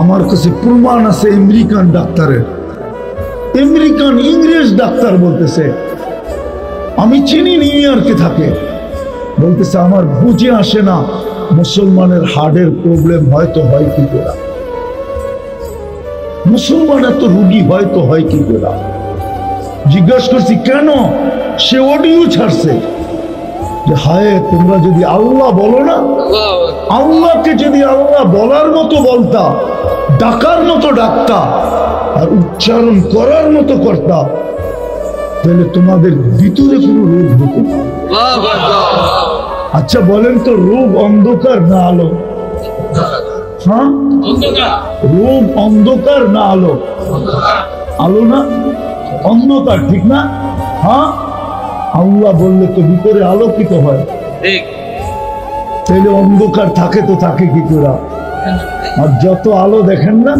আমার কাছে প্রমাণ আছে আমেরিকান ডাক্তারের, আমেরিকান ইংরেজ ডাক্তার বলতেছে, আমি চিনি নিউ ইয়র্কে থাকে, বলতেছে আমার বুঝে আসে না মুসলমানের হার্টের প্রবলেম হয়তো হয় কি করে, মুসলমান এত রুগী হয়তো হয় কি করে। জিজ্ঞাসা করছি কেন, সে অডিও ছাড়ছে যে হায় তোমরা যদি আল্লাহ বলো না, আল্লাহকে যদি আল্লাহ বলার মতো বলতা, ডাকার মতো ডাকতা, আর উচ্চারণ করার মতো করতা, তাহলে তোমাদের ভিতরে কোনো রোগ হতো না। আচ্ছা বলেন তো, রোগ অন্ধকার না আলো? হ্যাঁ, রোগ অন্ধকার না আলো? আলো না, অন্ধকার, ঠিক না? হ্যাঁ, আল্লাহ বললে তো ভিতরে আলোকিত হয়। তাহলে অন্ধকার থাকে তো থাকে কি করে? আর যত আলো দেখেন না,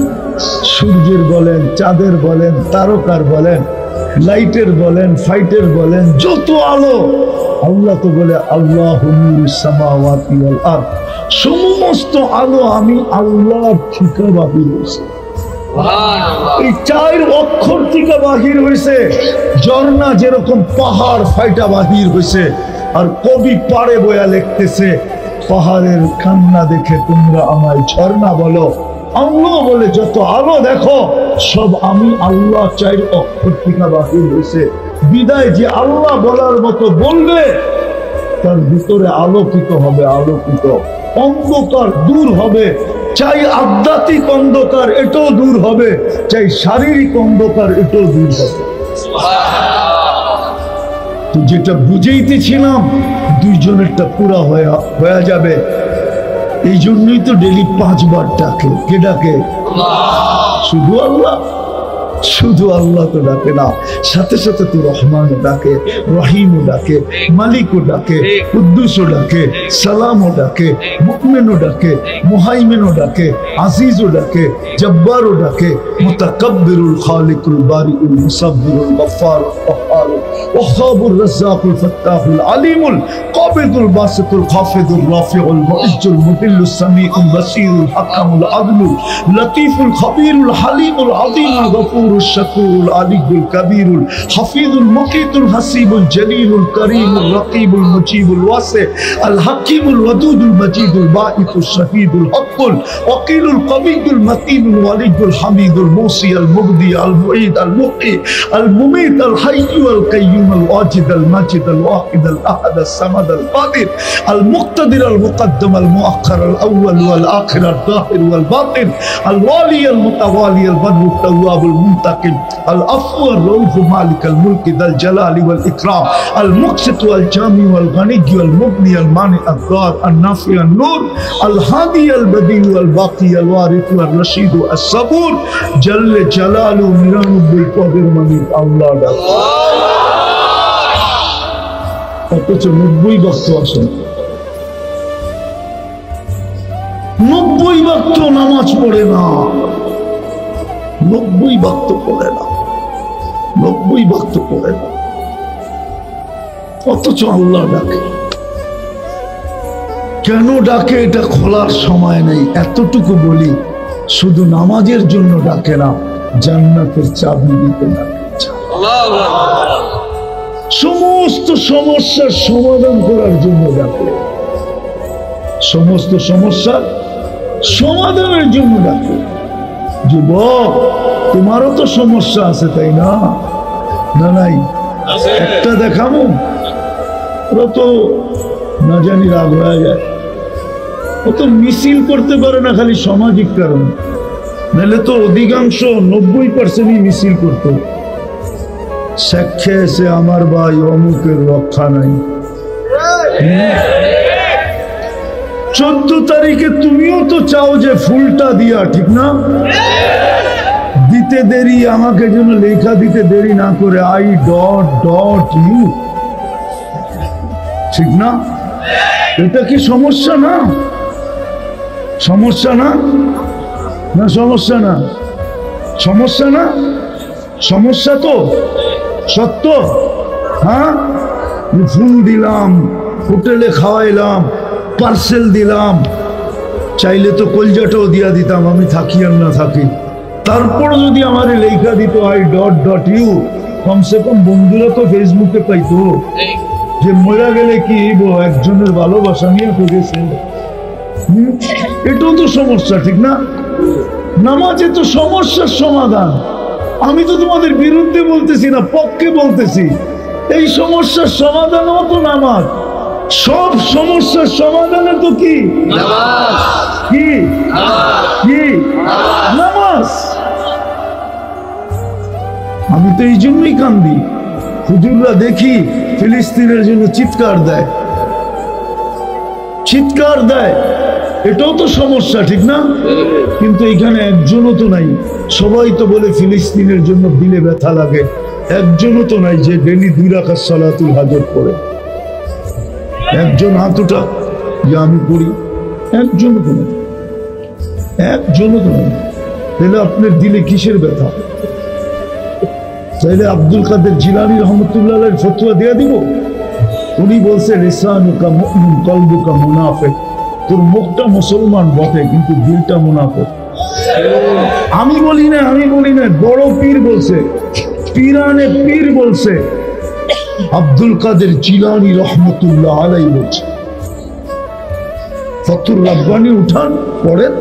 সূর্যের বলেন, চাঁদের বলেন, তারকার বলেন, লাইটের বলেন, ফাইটের বলেন, যত আলো, আল্লাহ তো বলে আল্লাহু নূরুস সামাওয়াতি ওয়াল আরদ, সমস্ত আলো আমি আল্লাহর থেকে বাহির হয়েছে। এই 4 অক্ষর থেকে বাহির হয়েছে। ঝর্ণা যেরকম পাহাড় ফাইটা বাহির হয়েছে, আর কবি পাড়ে বয়া লিখতেছে, পাহাড়ের কান্না দেখে তোমরা আমায় ঝর্ণা বলো। আল্লাহ বলে যত আলো দেখো সব আমি আল্লাহ 4 অক্ষর থেকে বাহির হয়েছে। বিদায় যে আল্লাহ বলার মতো বলবে তার ভিতরে আলোকিত হবে, আলোকিত অন্ধকার দূর হবে। চাই আধ্যাত্মিক অন্ধকার, এটাও দূর হবে। চাই শারীরিক অন্ধকার, এটাও দূর হবে। তো যেটা বুঝাইতেছিলাম, দুইজনেরটা পুরা হয়ে যাবে। এই জন্যই তো ডেলি 5 বার ডাকে। কে ডাকে? শুধু আল্লাহ। শুধু আল্লাহ তো ডাকে না, সাথে সাথে তো রহমানও ডাকে, রহিমও ডাকে, মালিকও ডাকে, কুদ্দুসও ডাকে, সালামও ডাকে, মুমিনও ডাকে, মুহাইমিনও ডাকে, আজিজও ডাকে, জব্বারও ডাকে, মুতাকাব্বিরুল খালিকুল বারিউল মুসাব্বিরুল গফফারুল কহ্হারুল ওয়াহ্হাবুর রাজ্জাকুল ফাত্তাহুল আলিমুল কাবিদুল বাসিতুল খাফিদুর রাফিউল মুইজ্জুল মুদিল্লুস সামিউল বাসীরুল হাকামুল আদলুল লতীফুল খবীরুল হালিমুল আযীমুল গফুর الشكور العلي الكبير الحفيظ المقيت الحسيب الجليل الكريم الرقيب المجيب الواسع الحكيم الودود المجيد الباعث الشهيد الحق الوكيل القوي المتين الولي الحميد الموصي المبدي المعيد المحيي المميت الحي القيوم الواجد الماجد الواحد الاحد الصمد القادر المقتدر المقدم المؤخر الاول والاخر الظاهر والباطن الوالي المتوالي البر التواب المنتقم العفو الرؤوف مالك الملك ذا الجلال والإكرام المقسط والجامع والغني والمغني المانع الضار النافع النور الهادي البديع والباقي الوارث والرشيد الصبور جل جلاله نرانب القادر منيب الله অথচ 90 বক্ত আসেন, 90 বক্ত নামাজ পড়ে না, 90 বক্ত পড়ে না, 90 বক্ত পড়ে না, অথচ আল্লাহ ডাকে। কেন ডাকে এটা খোলার সময় নেই। এতটুকু বলি, শুধু নামাজের জন্য ডাকে না, জান্নাতের চাবি দিতে ডাকে। সমস্ত সমস্যার সমাধান করার জন্য ডাকে, সমস্ত সমস্যার সমাধানের জন্য ডাকে। যুবক, তোমারও তো সমস্যা আছে, তাই না? না নাই? একটা দেখাবো, ওরা তো না জানি রাগ হয়ে যায়। ও তো মিছিল করতে পারে না খালি সামাজিক কারণে, নাহলে তো অধিকাংশ 90% মিছিল করতো। শেখে এসে আমার ভাই অমুকের রক্ষা নাই। 14 তারিখে তুমিও তো চাও যে ফুলটা দিয়া, ঠিক না? দিতে দেরি, আমাকে যেন লেখা দিতে দেরি না করে I.U, ঠিক না? এটা কি সমস্যা না? সমস্যা না? না সমস্যা না? সমস্যা না? সমস্যা তো সত্য। হ্যাঁ, ফুল দিলাম, হোটেলে খাওয়াইলাম, পার্সেল দিলাম, চাইলে তো কলজাটাও দিয়া দিতাম, আমি থাকি আর না থাকি। তারপর যদি আমার লেখা দিত I.U, কমসে কম বন্ধুরা তো ফেসবুকে পাইতো যে মরা গেলে কি একজনের ভালোবাসা নিয়ে ফেলেছে। এটাও তো সমস্যা, ঠিক না? নামাজে তো সমস্যার সমাধান। আমি তো তোমাদের বিরুদ্ধে বলতেছি না, পক্ষে বলতেছি। এই সমস্যার সমাধানও তো নামাজ। সব সমস্যার সমাধানে তো কি নামাজ, কি কি নামাজ। আমি তো এই জন্যই কান্দি। হুজুররা দেখি ফিলিস্তিনের জন্য চিৎকার দেয়, চিৎকার দেয়। এটাও তো সমস্যা, ঠিক না? কিন্তু এখানে একজনও তো নাই। সবাই তো বলে ফিলিস্তিনের জন্য দিলে ব্যথা লাগে, একজনও তো নাই যে ডেলি 2 রাকাত সালাতুল হাজত পড়ে। একজন হাত উঠা, যে আমি পড়ি? একজনও তো নেই, একজনও তো নেই। তাহলে আপনার দিলে কিসের ব্যথা? তাহলে আব্দুল কাদের জিলানী রহমতুল্লাহ আলাইহির ফতোয়া দিয়ে দিব? উনি বলছে লিসানুকা মুমিন কলবুকা মুনাফিক, তোর মুখটা মুসলমান বটে কিন্তু দিলটা মুনাফিক। আমি বলি না, আমি বলি না, বড় পীর বলছে, পীরানে পীর বলছে, আব্দুল কাদের জিলানী রহমতুল্লাহ আলাইহি বলছে। ফতুর রাব্বানি উঠান পড়েন।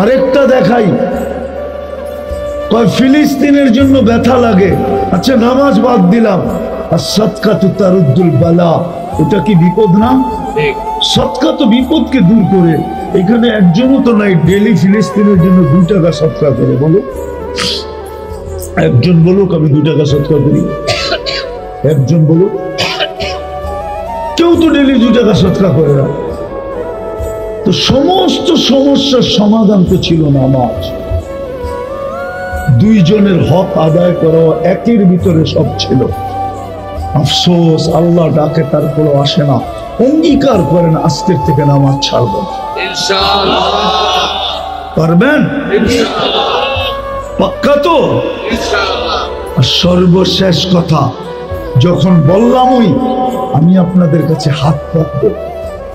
আরেকটা দেখাই, ফিলিস্তিনের জন্য ব্যথা লাগে, আচ্ছা নামাজ বাদ দিলাম, আর সাদকাতু তারুদ্দুল বালা, ওটা কি বিপদ না? সদকা তো বিপদকে দূর করে। এখানে একজনও তো নাই ডেলি ফিলিস্তিনের জন্য 2 টাকা সদকা করে, বলো একজন বলুক আমি 2 টাকা সদকা করি, একজন বলুক। কেউ তো ডেলি 2 টাকা সদকা করে না। তো সমস্ত সমস্যার সমাধান তো ছিল নামাজ। 2 জনের হক আদায় করা, একের ভিতরে সব ছিল। আফসোস আল্লাহ ডাকে তারপরে আসে না। অঙ্গীকার করেন আজকের থেকে নামাজ ছাড়বেন, ইনশাআল্লাহ পারবেন? ইনশাআল্লাহ পাক্কা তো? ইনশাআল্লাহ। আর সর্বশেষ কথা, যখন বললামই আমি আপনাদের কাছে হাত পাতব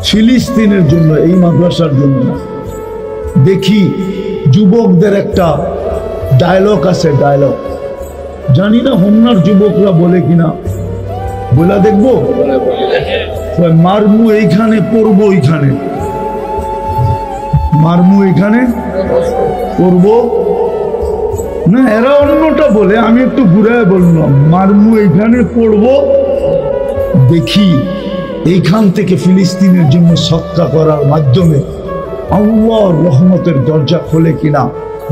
ফিলিস্তিনের জন্য, এই মাদ্রাসার জন্য। দেখি যুবকদের একটা ডায়লগ আছে, ডায়লগ জানি না হোমনার যুবকরা বলে কিনা, বলা দেখবো। মারমু এইখানে, পড়বো ওইখানে, মারমু এইখানে পড়বো না, এরা অন্যটা বলে, আমি একটু ঘুরায় বললাম মারমু এইখানে পড়বো। দেখি এইখান থেকে ফিলিস্তিনের জন্য সদকা করার মাধ্যমে আল্লাহর রহমতের দরজা খোলে কিনা,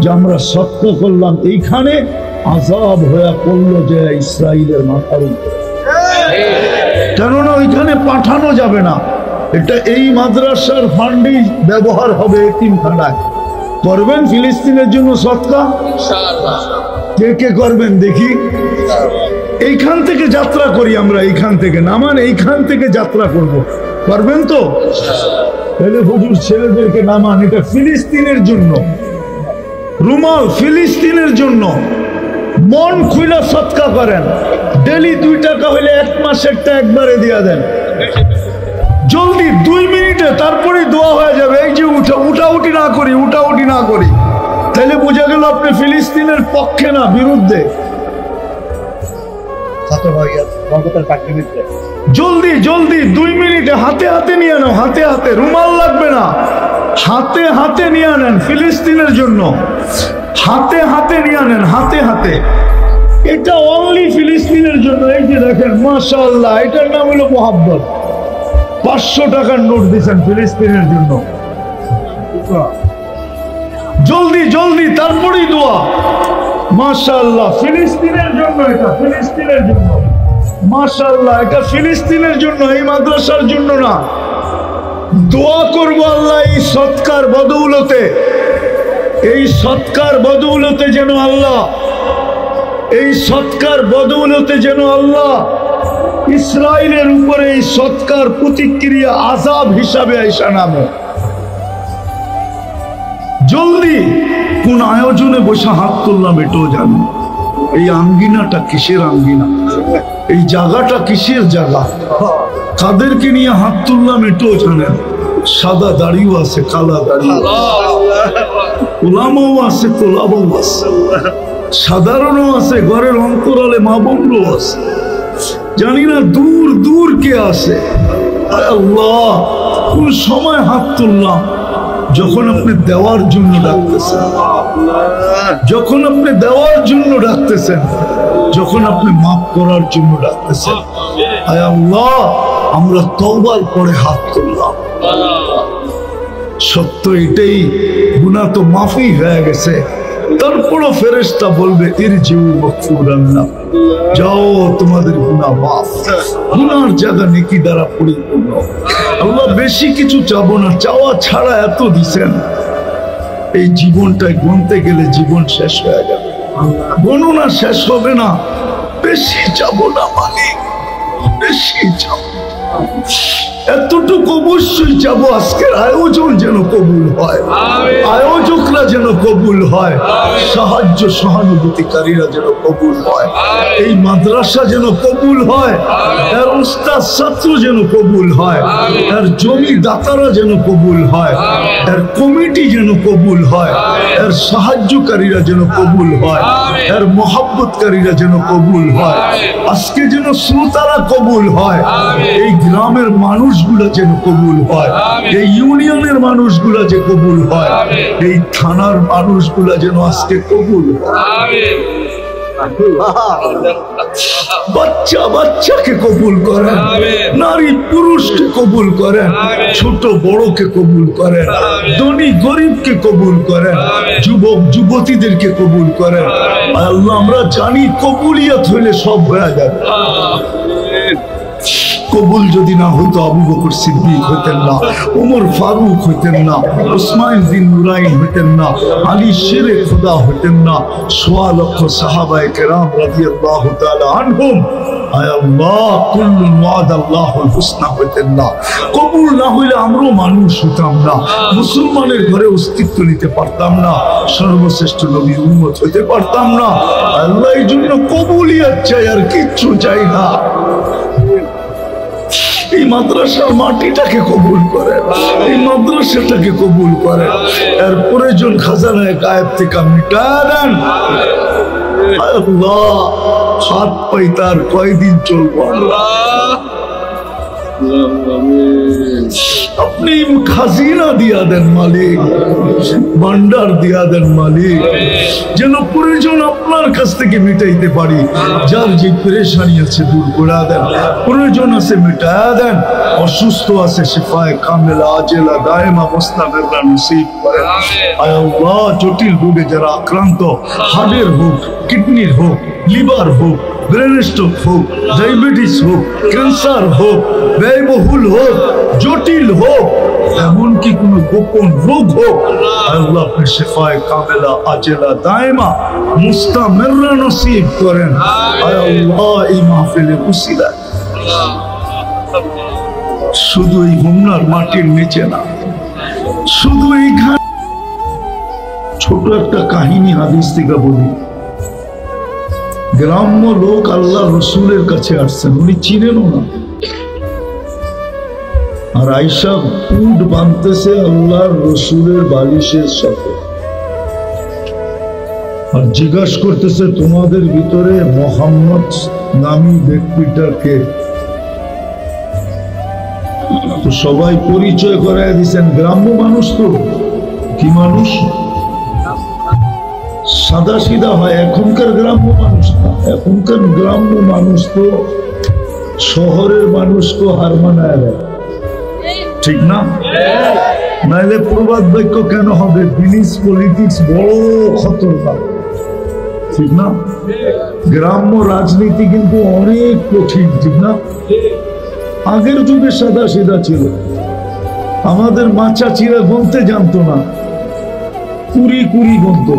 যে আমরা সদকা করলাম এইখানে, আযাব হয়ে পড়লো যে ইসরায়েলের মাথার উপরে। কেননা ওইখানে পাঠানো যাবে না, এটা এই মাদ্রাসার ফান্ডেই ব্যবহার হবে এতিমখানায়। করবেন ফিলিস্তিনের জন্য সদকা? কে কে করবেন দেখি? এইখান থেকে যাত্রা করি আমরা, এইখান থেকে নামান, এইখান থেকে যাত্রা করব, পারবেন তো? তাহলে হুজুর ছেলেদেরকে নামান, এটা ফিলিস্তিনের জন্য। রুমাল ফিলিস্তিনের জন্য, মন খুলে সদকা করেন। ডেলি 2 টাকা হইলে 1 মাসেরটা একবারে দিয়া দেন, জলদি 2 মিনিটে, তারপরে দোয়া হয়ে যাবে। এই যে উঠাউটি না করি, উঠাউটি না করি, তাহলে বোঝা গেল আপনি ফিলিস্তিনের পক্ষে না, বিরুদ্ধে। জলদি জলদি 2 মিনিটে হাতে হাতে নিয়ে নাও, হাতে হাতে, রুমাল লাগবে না, হাতে হাতে নিয়ে নেন ফিলিস্তিনের জন্য, হাতে হাতে নিয়ে নেন, হাতে হাতে। এটা অনলি ফিলিস্তিনের জন্য। এই যে দেখেন মাশাআল্লাহ, এটার নাম হলো মোহাব্বত। 500 টাকার নোট দিয়েছেন ফিলিস্তিনের জন্য। জলদি জলদি, তারপরেই দোয়া। মাশাআল্লাহ, ফিলিস্তিনের জন্য, এটা ফিলিস্তিনের জন্য। মাশাআল্লাহ, এটা ফিলিস্তিনের জন্য, এই মাদ্রাসার জন্য না। দোয়া করবো আল্লাহ এই সৎকার বদৌলতে, এই সৎকার বদৌলতে যেন আল্লাহ, এই সৎকার বদৌলতে যেন আল্লাহ ইসরায়েলের উপরে এই সৎকার প্রতিক্রিয়া আযাব হিসাবে আইসা নামে। জলদি কোন আয়োজনে বসে হাত তুললাম এটাও জানি। এই আঙ্গিনাটা কিসের আঙ্গিনা, এই জায়গাটা কিসের জায়গা, কাদেরকে নিয়ে হাত তুললাম এটাও জানেন। সাদা দাড়িও আছে, কালা দাড়ি, ওলামাও আছে, তোলাবাও আছে, সাধারণও আছে, ঘরের অন্তরালে মা বোনও আছে, জানি না দূর দূর কে আছে। আল্লাহ, কোন সময় হাত তুললাম? যখন আপনি দেওয়ার জন্য ডাকতেছেন, যখন আপনি দেওয়ার জন্য ডাকতেছেন, যখন আপনি মাফ করার জন্য ডাকতেছেন। আয় আল্লাহ, আমরা তওবার পরে হাত তুললাম। সত্য এটাই, গুনাহ তো মাফি হয়ে গেছে, তারপরও ফেরেশতা বলবে ইরজিউ মাগফুরান লাক, যাও তোমাদের গুনাহ মাফ। গুনাহর জায়গা নেকি দ্বারা পরিপূর্ণ। আল্লাহ বেশি কিছু চাবো না, চাওয়া ছাড়া এত দিছেন। এই জীবনটায় গুনতে গেলে জীবন শেষ হয়ে যাবে, গণনা শেষ হবে না। বেশি চাবো না মালিক, বেশি চাবো। এতটুকু অবশ্যই যাবো, আজকের আয়োজন যেন কবুল হয়, আয়োজকরা যেন কবুল হয়, সাহায্য সহানুভূতিকারীরা যেন কবুল হয়, এই মাদ্রাসা যেন কবুল হয়, এর উস্তাদ ছাত্র যেন কবুল হয়, এর জমি দাতারা যেন কবুল হয়, এর কমিটি যেন কবুল হয়, এর সাহায্যকারীরা যেন কবুল হয়, এর মহব্বতকারীরা যেন কবুল হয়, আজকে যেন শ্রোতারা কবুল হয়, এই গ্রামের মানুষগুলো যেন কবুল হয়, এই ইউনিয়নের মানুষগুলো যে কবুল হয়, এই থানার মানুষগুলো যেন আজকে কবুল হয়। বাচ্চা বাচ্চাকে কবুল করেন, নারী পুরুষকে কবুল করেন, ছোট বড়কে কবুল করেন, ধনী গরিবকে কবুল করেন, যুবক যুবতীদেরকে কবুল করেন। আল্লাহ আমরা জানি কবুলিয়ত হইলে সব হয়ে যাবে। কবুল যদি না হইতো আবু বকর সিদ্দিক হইতেন না, ওমর ফারুক হইতেন না, উসমান বিন নুরাইন হইতেন না, আলী শেরে খুদা হইতেন না, সোয়া লক্ষ সাহাবায়ে কেরাম রাদিয়াল্লাহু তাআলা আনহুম আয় আল্লাহ কুল্লুন ওয়াদাল্লাহুল হুসনা হইতেন না। কবুল না হইলে আমরাও মানুষ হইতাম না, মুসলমানের ঘরে অস্তিত্ব নিতে পারতাম না, সর্বশ্রেষ্ঠ নবীর উম্মত হইতে পারতাম না। আল্লাহ এই জন্য কবুলিয়ত চাই, আর কিচ্ছু চাই না। এই মাদ্রাসার মাটিটাকে কবুল করেন, এই মাদ্রাসাটাকে কবুল করেন, এর প্রয়োজন খাজানায়ে গায়েব থেকে মিটা দেন। আল্লাহ হাত পাই তার কয়দিন চলবো আমরা, আপনি খাজিনা দিয়া দেন মালিক, ভান্ডার দিয়া দেন মালিক, যেন প্রয়োজন আপনার কাছ থেকে মিটাইতে পারি। যার যে পেরেশানি আছে দূর করে দেন, প্রয়োজন আছে মিটা দেন, অসুস্থ আছে শিফায়ে কামেলা আজেলা দায়েমা মুস্তামিরা নসিব করেন। আয় আল্লাহ জটিল রোগে যারা আক্রান্ত, হার্টের হোক, কিডনির হোক, লিভার হোক, ব্রেন স্ট্রোক হোক, ডায়াবেটিস হোক, ক্যান্সার হোক, ব্যয়বহুল হোক, জটিল হোক, এমনকি কোন গোপন রোগ হোক, আল্লাহ আপনি শিফায়ে কামেলা আজেলা দায়েমা মুস্তামিরা নসিব করেন। আয় আল্লাহ এই মাহফিলে উসিলা শুধু এই হোমনার মাটির নিচে না, শুধু এইখানে ছোট একটা কাহিনী হাদিস থেকে বলি। গ্রাম্য লোক আল্লাহ রসুলের কাছে আসছেন, উনি চিনেনও না, আর আয়েশা উট বাঁধতেছে আল্লাহর রসুলের বালিশের সাথে, আর জিজ্ঞাসা করতেছে তোমাদের ভিতরে মোহাম্মদ নামী ব্যক্তিটাকে। তো সবাই পরিচয় করায় দিচ্ছেন, গ্রাম্য মানুষ তো কি মানুষ, সাদা সিধা হয়। এখনকার গ্রাম্য মানুষ না, এখনকার গ্রাম্য মানুষ তো শহরের মানুষকে হার মানায় দেয়, ঠিক না? নাইলে প্রবাদ বাক্য কেন হবে? বিলিস পলিটিক্স বড় খতরনাক, ঠিক না? গ্রাম্য রাজনীতি কিন্তু অনেক কঠিন, ঠিক না? আগের যুগে সাদা সিধা ছিল, আমাদের মাচা চিরা গুনতে জানতো না, কুড়ি কুড়ি গুনতো,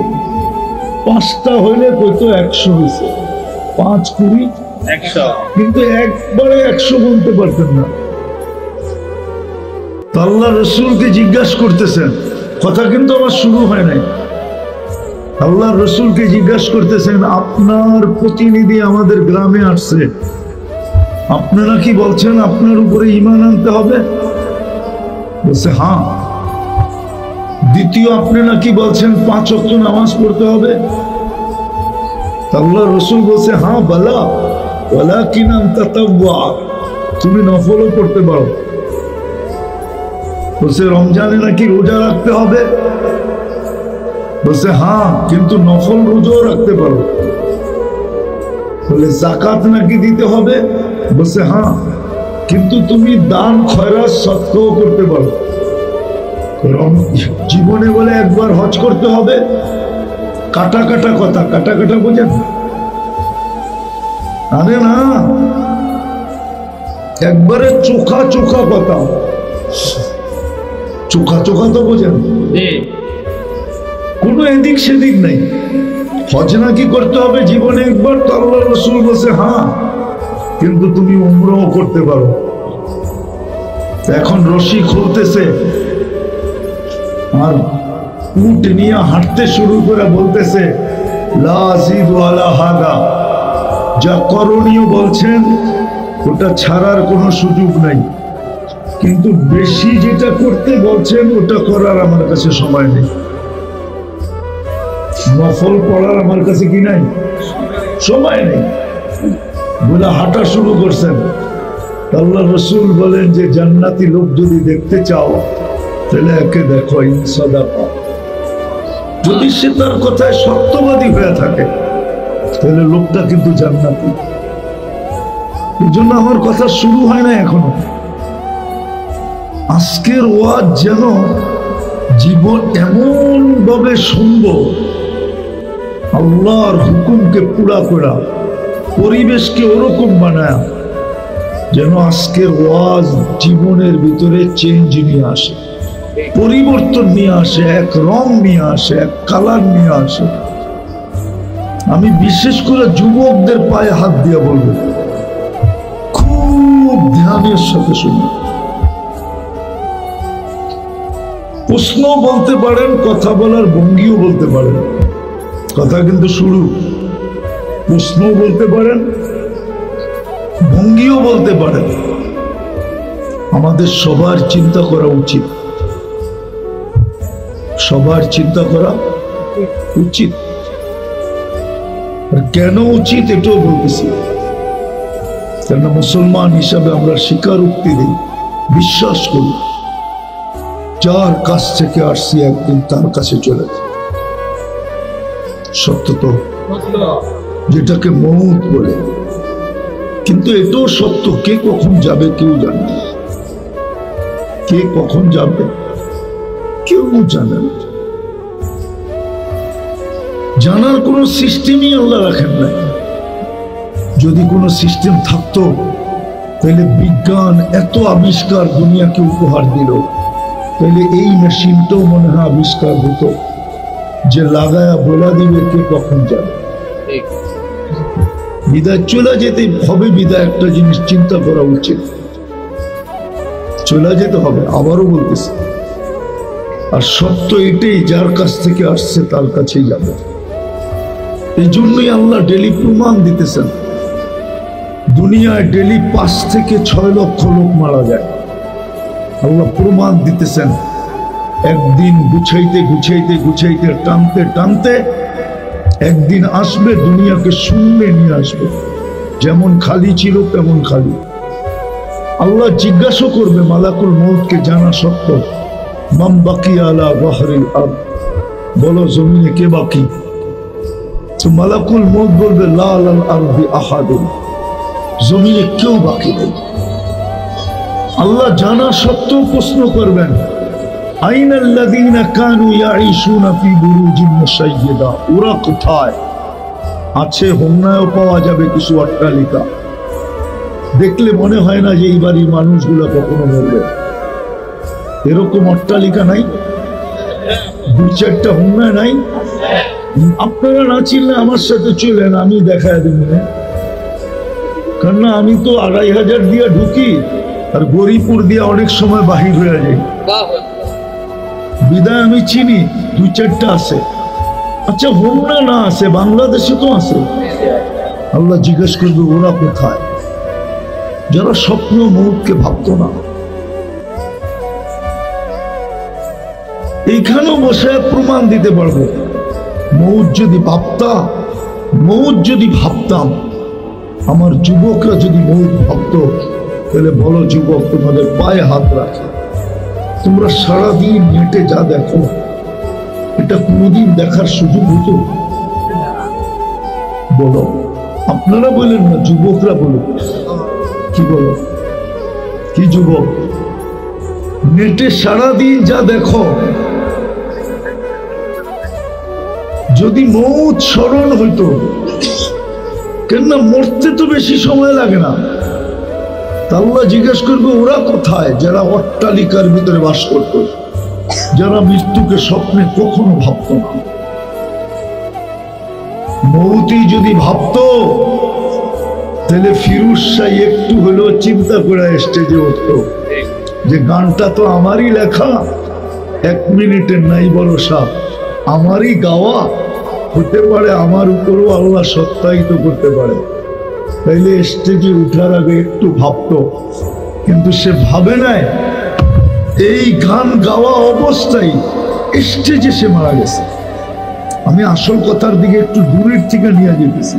5টা হইলে কইতো 100 হয়েছে, 5 20 100, কিন্তু একবারে 100 গুনতে পারতেন না। আল্লাহ রসুলকে জিজ্ঞাসা করতেছেন, কথা কিন্তু আমার শুরু হয় নাই, আল্লাহ রসুলকে জিজ্ঞাসা করতেছেন আপনার প্রতিনিধি আমাদের গ্রামে আসছে, আপনারা কি বলছেন আপনার উপরে ঈমান আনতে হবে? বলছে হ্যাঁ। দ্বিতীয়, আপনি নাকি বলছেন 5 ওয়াক্ত নামাজ পড়তে হবে? আল্লাহ রসুল বলছে হ্যাঁ বালা ওয়ালাকিন আনতা তাওয়া, তুমি নফলও পড়তে পারো। বলছে রমজানে নাকি রোজা রাখতে হবে? বলছে হ্যাঁ, কিন্তু নফল রোজাও রাখতে পারো। বলে জাকাত নাকি দিতে হবে? বলছে হ্যাঁ, কিন্তু তুমি দান খয়রাত সদকাও করতে পারো। জীবনে বলে একবার হজ করতে হবে, কাটা কাটা কথা, কাটা কাটা বোঝেন? আরে না, একবারে চোখা চোখা কথা, চোখা চোখা তো বোঝেন, কোনো এদিক সেদিক নেই। হজ নাকি করতে হবে জীবনে একবার, তো আল্লাহ রাসূল বলছে হ্যাঁ, কিন্তু তুমি উমরাও করতে পারো। এখন রশি খুলতেছে আর উট নিয়ে হাঁটতে শুরু করে বলতেছে লা আযিদু আলা হাদা, যা করণীয় বলছেন ওটা ছাড়ার কোনো সুযোগ নাই, কিন্তু বেশি যেটা করতে বলছেন ওটা করার আমার কাছে সময় নেই। নফল পড়ার আমার কাছে কি নাই, সময় নেই বলে হাঁটা শুরু করছেন। আল্লাহ রসুল বলেন যে জান্নাতি লোক যদি দেখতে চাও তাহলে একে দেখো ইনসাদাকা, যদি সে তার কথায় সত্যবাদী হয়ে থাকে তাহলে লোকটা কিন্তু জান্নাতি। এই জন্য আমার কথা শুরু হয় না এখনো। আজকের ওয়াজ যেন জীবন এমন ভাবে শুনবো, আল্লাহর হুকুমকে পুরা করা, পরিবেশকে ওরকম বানায় যেন আজকের ওয়াজ জীবনের ভিতরে চেঞ্জ নিয়ে আসে, পরিবর্তন নিয়ে আসে, এক রং নিয়ে আসে, এক কালার নিয়ে আসে। আমি বিশেষ করে যুবকদের পায়ে হাত দিয়ে বলবো, খুব ধ্যানের সাথে শুনুন। প্রশ্ন বলতে পারেন, কথা বলার ভঙ্গিও বলতে পারেন, কথা কিন্তু শুরু। প্রশ্ন বলতে পারেন, ভঙ্গিও বলতে পারেন। আমাদের সবার চিন্তা করা উচিত, সবার চিন্তা করা উচিত। আর কেন উচিত এটাও বলতেছি, কেন মুসলমান হিসাবে আমরা স্বীকারোক্তি দিই, বিশ্বাস করি যার কাছ থেকে আসছি একদিন তার কাছে চলে যায়। সত্য তো, যেটাকে মউত বলে। কিন্তু এটাও সত্য, কে কখন যাবে কেউ জানে না, কে কখন যাবে কেউ জানে না। জানার কোনো সিস্টেমই আল্লাহ রাখেন নাই। যদি কোনো সিস্টেম থাকতো তাহলে বিজ্ঞান এত আবিষ্কার দুনিয়াকে উপহার দিল, তাহলে এই মেশিনটাও মনে হয় আবিষ্কার হতো যে লাগায়া বলা দিবে কে কখন যাবে। বিদায় চলে যেতে হবে, বিদায় একটা জিনিস চিন্তা করা উচিত, চলে যেতে হবে। আবারও বলতেছি, আর সত্য এটাই, যার কাছ থেকে আসছে তার কাছেই যাবে। এই জন্যই আল্লাহ ডেলি প্রমাণ দিতেছেন। দুনিয়ায় ডেলি 5 থেকে 6 লক্ষ লোক মারা যায়, আল্লাহ প্রমাণ দিতেছেন। একদিন গুছাইতে গুছাইতে গুছাইতে টানতে টানতে একদিন আসবে দুনিয়াকে শূন্যে নিয়ে আসবে, যেমন খালি ছিল তেমন খালি। আল্লাহ জিজ্ঞাসা করবে মালাকুল মউতকে, জানা সত্য, মান বাকিয়া আলা যাহরিল আরদ, বলো জমিনে কে বাকি? তো মালাকুল মউত বলবে লা আলাল আরদি আহাদুন, জমিনে কেউ বাকি নেই। আল্লাহ জানা সত্ত্বেও প্রশ্ন করবেন, আইনাল্লাযীনা কানু ইয়াঈশুনা ফি বুরুজিন মুশাইয়্যাদা, ওরা কোথায় আছে? হোমনায়ও পাওয়া যাবে কিছু অট্টালিকা, দেখলে মনে হয় না যে এই বাড়ির মানুষগুলো কখনো মরবে। এরকম অট্টালিকা নাই? 2-4টা হোমনায় নাই? আপনারা না চিনলে আমার সাথে চলেন, আমি দেখায় দেব। কারণ আমি তো 2500 দিয়ে ঢুকি আর গরিপুর দিয়ে অনেক সময় বাহির হয়ে যাই। বিদায় আমি চিনি, 2-4টা আছে। আচ্ছা হোমনা না আছে, বাংলাদেশে তো আছে। আল্লাহ জিজ্ঞেস করবে ওরা কোথায়? যারা স্বপ্ন মউতকে ভাবতো না। এইখানেও বসে প্রমাণ দিতে পারবো, মউত যদি ভাবতাম, আমার যুবকরা যদি মউত ভাবতো, তাহলে বলো যুবক তোমাদের পায়ে হাত রাখে, তোমরা সারাদিন নেটে যা দেখো এটা কোনোদিন দেখার সুযোগ হতো? বলো, আপনারা বলেন না, যুবকরা বলো। কি বলো, কি যুবক? নেটে সারাদিন যা দেখো, যদি মউত স্মরণ হইতো, কেননা মরতে তো বেশি সময় লাগে না। আল্লাহ জিজ্ঞেস করবে ওরা কোথায়? যারা অট্টালিকার ভিতরে বাস করত, যারা মৃত্যুকে স্বপ্নে কখনো ভাবত না। মউতি যদি ভাবতো তাহলে ফিরোজ শাহ একটু হলেও চিন্তা করে স্টেজে উঠতো, যে গানটা তো আমারই লেখা, 1 মিনিটের নাই বড় সাপ, আমারই গাওয়া, হতে পারে আমার উপরও আল্লাহ সত্যায়িত করতে পারে। তাইলে স্টেজে উঠার আগে একটু ভাবতো, কিন্তু সে ভাবে নাই। এই গান গাওয়া অবস্থায় স্টেজে সে মারা গেছে। আমি আসল কথার দিকে একটু দূরের থেকে নিয়ে যেতেছি,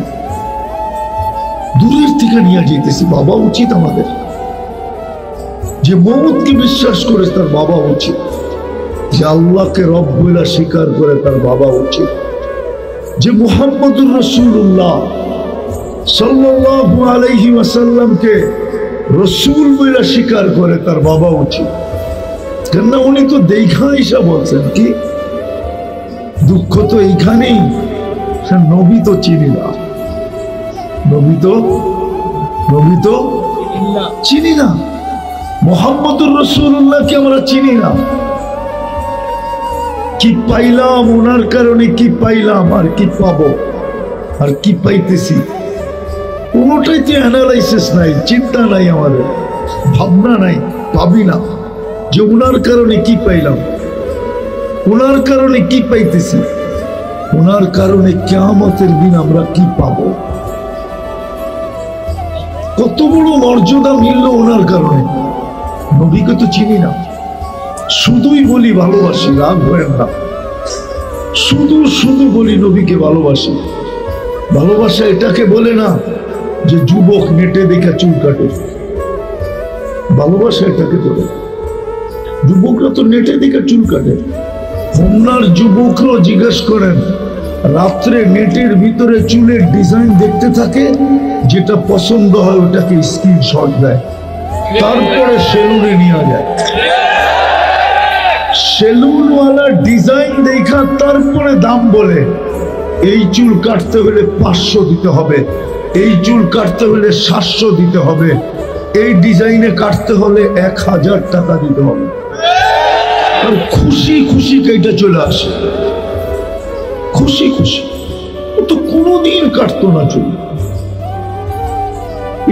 দূরের থেকে নিয়ে যেতেছি। বাবা উচিত আমাদের, যে মৌতকে বিশ্বাস করে তার বাবা উচিত, যে আল্লাহকে রব বলে স্বীকার করে তার বাবা উচিত, যে মুহাম্মদুর রাসূলুল্লাহ সাল্লাল্লাহু আলাইহি ওয়াসাল্লামকে রসুল বলে স্বীকার করে তার বাবা উচিত। কেননা উনি তো দেখা ইসা বলছেন কি, দুঃখ তো এইখানেই, নবী তো চিনি না, নবী তো চিনি না, মুহাম্মদুর রাসূলুল্লাহকে আমরা চিনি না। কি পাইলাম ওনার কারণে, কি পাইলাম আর কি পাবো আর কি পাইতেছি, কোনোটাই তো অ্যানালাইসিস নাই, চিন্তা নাই, আমাদের ভাবনা নাই, ভাবি না যে ওনার কারণে কি পাইলাম, ওনার কারণে কি পাইতেছি, ওনার কারণে কিয়ামতের দিন আমরা কি পাবো। কত বড় মর্যাদা মিলল ওনার কারণে। নবীকে তো চিনি না, শুধুই বলি ভালোবাসি, রাগ হয়েন না, শুধু শুধু বলি নবীকে ভালোবাসি। ভালোবাসা এটাকে বলে না যে যুবক নেটে দেখে চুল কাটে, ভালোবাসা এটাকে বলে। যুবকরা তো নেটে দেখে চুল কাটে। হোমনার যুবকরাও জিজ্ঞেস করেন, রাত্রে নেটের ভিতরে চুলের ডিজাইন দেখতে থাকে, যেটা পছন্দ হয় ওটাকে স্ক্রিনশট দেয়, তারপরে সেলুনে নিয়ে যায়। সেলুনওয়ালা ডিজাইন দেখা তারপরে দাম বলে। এই চুল কাটতে হলে 500 দিতে হবে, এই চুল কাটতে হলে 700 দিতে হবে, এই ডিজাইনে কাটতে হলে 1000 টাকা দিতে হবে। আর খুশি খুশি কেটে চলে আসে, খুশি খুশি। ও তো কোনোদিন কাটতো না চুল,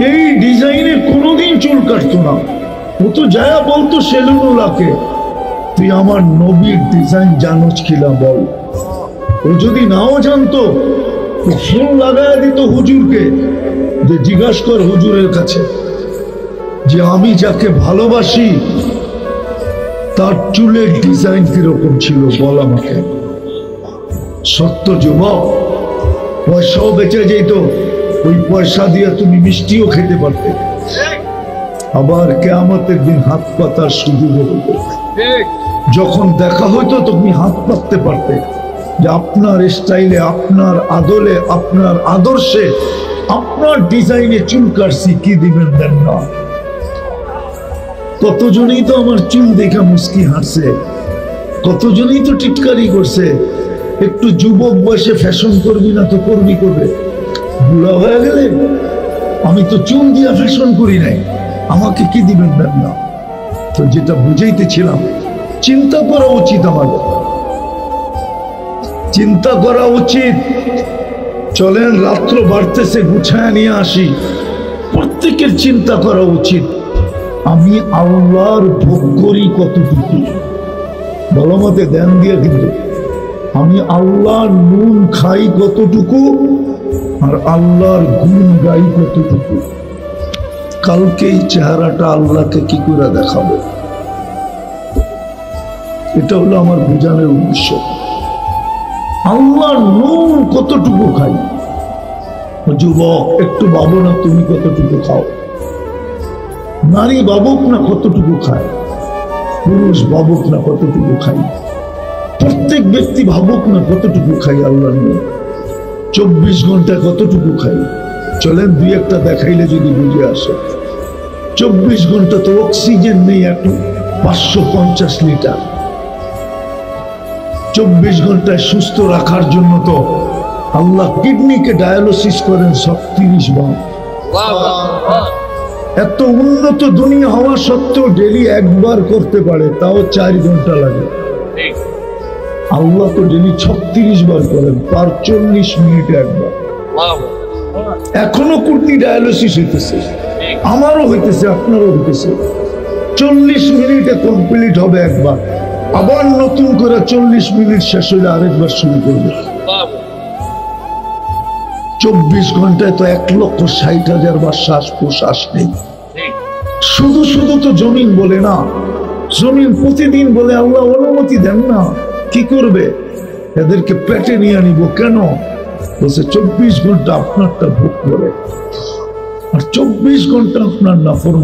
এই ডিজাইনে কোনোদিন চুল কাটতো না। ও তো যায়া বলতো সেলুনওয়ালাকে, তুই আমার নবীর ডিজাইন জানোস কিনা বল। ও যদি নাও জানতো তো ফোন লাগায় দিত হুজুরকে, যে জিজ্ঞাসা কর হুজুরের কাছে যে আমি যাকে ভালোবাসি তার চুলের ডিজাইন কিরকম ছিল বল আমাকে। সত্য যুবক, পয়সাও বেঁচে যেত, ওই পয়সা দিয়ে তুমি মিষ্টিও খেতে পারতে, আবার কিয়ামতের দিন হাত পাতার সুযোগ হতো। যখন দেখা হইতো তুমি হাত পাততে পারতে, যে আপনার স্টাইলে, আপনার আদলে, আপনার আদর্শে, আপনার ডিজাইনে চুল কাটছি, কি দিবেন দেন না। কতজনই তো আমার চুল দেখা মুস্কি হাসছে, কতজনই তো টিটকারি করছে। একটু যুবক বয়সে ফ্যাশন করবি না তো করবি কবে? বুড়া হয়ে গেলে আমি তো চুল দিয়া ফ্যাশন করি নাই, আমাকে কি দিবেন দেন না। তো যেটা বুঝাইতেছিলাম, চিন্তা করা উচিত, আমাদের চিন্তা করা উচিত। চলেন রাত্র বাড়তেছে, গুছায় নিয়ে আসি। প্রত্যেকের চিন্তা করা উচিত, আমি আল্লাহর ভোগ করি কতটুকু, বলো মতে ধ্যান দিয়ে, কিন্তু আমি আল্লাহর নুন খাই কতটুকু আর আল্লাহর গুণ গাই কতটুকু। কালকে এই চেহারাটা আল্লাহকে কি করে দেখাবো, এটা হলো আমার বোঝানোর উদ্দেশ্য। আল্লাহর নুন কতটুকু খাই। যুবক একটু ভাবো না, তুমি কতটুকু খাও। নারী ভাবুক না কতটুকু খায়, পুরুষ ভাবুক না কতটুকু খাই, প্রত্যেক ব্যক্তি ভাবুক না কতটুকু খাই আল্লাহর নুন। 24 ঘন্টা কতটুকু খাই, চলেন দুই একটা দেখাইলে যদি বুঝে আসে। 24 ঘন্টা তো অক্সিজেন নেই, একটু 550 লিটার। 24 ঘন্টায় সুস্থ রাখার জন্য তো আল্লাহ কিডনিকে ডায়ালিসিস করেন 30 বার। এত উন্নত দুনিয়া হওয়া সত্ত্বেও ডেলি একবার করতে পারে, তাও 4 ঘন্টা লাগে। আল্লাহ তো ডেলি 36 বার করেন, পার 40 মিনিটে একবার। এখনো কিডনি ডায়ালিসিস হইতেছে, আমারও হইতেছে, আপনারও হইতেছে। 40 মিনিটে কমপ্লিট হবে একবার, আবার নতুন করে 40 মিনিট শেষ হলে আরেকবার শুরু করবে। 24 ঘন্টায় তো 1,60,000 বার শ্বাস প্রশ্বাস নেই। শুধু শুধু তো জমিন বলে না, জমিন প্রতিদিন বলে আল্লাহ অনুমতি দেন না, কি করবে? এদেরকে পেটে নিয়ে আনিব কেন? বলছে 24 ঘন্টা আপনারটা ভোগ করে আর 24 ঘন্টা আপনার নাফরমানি।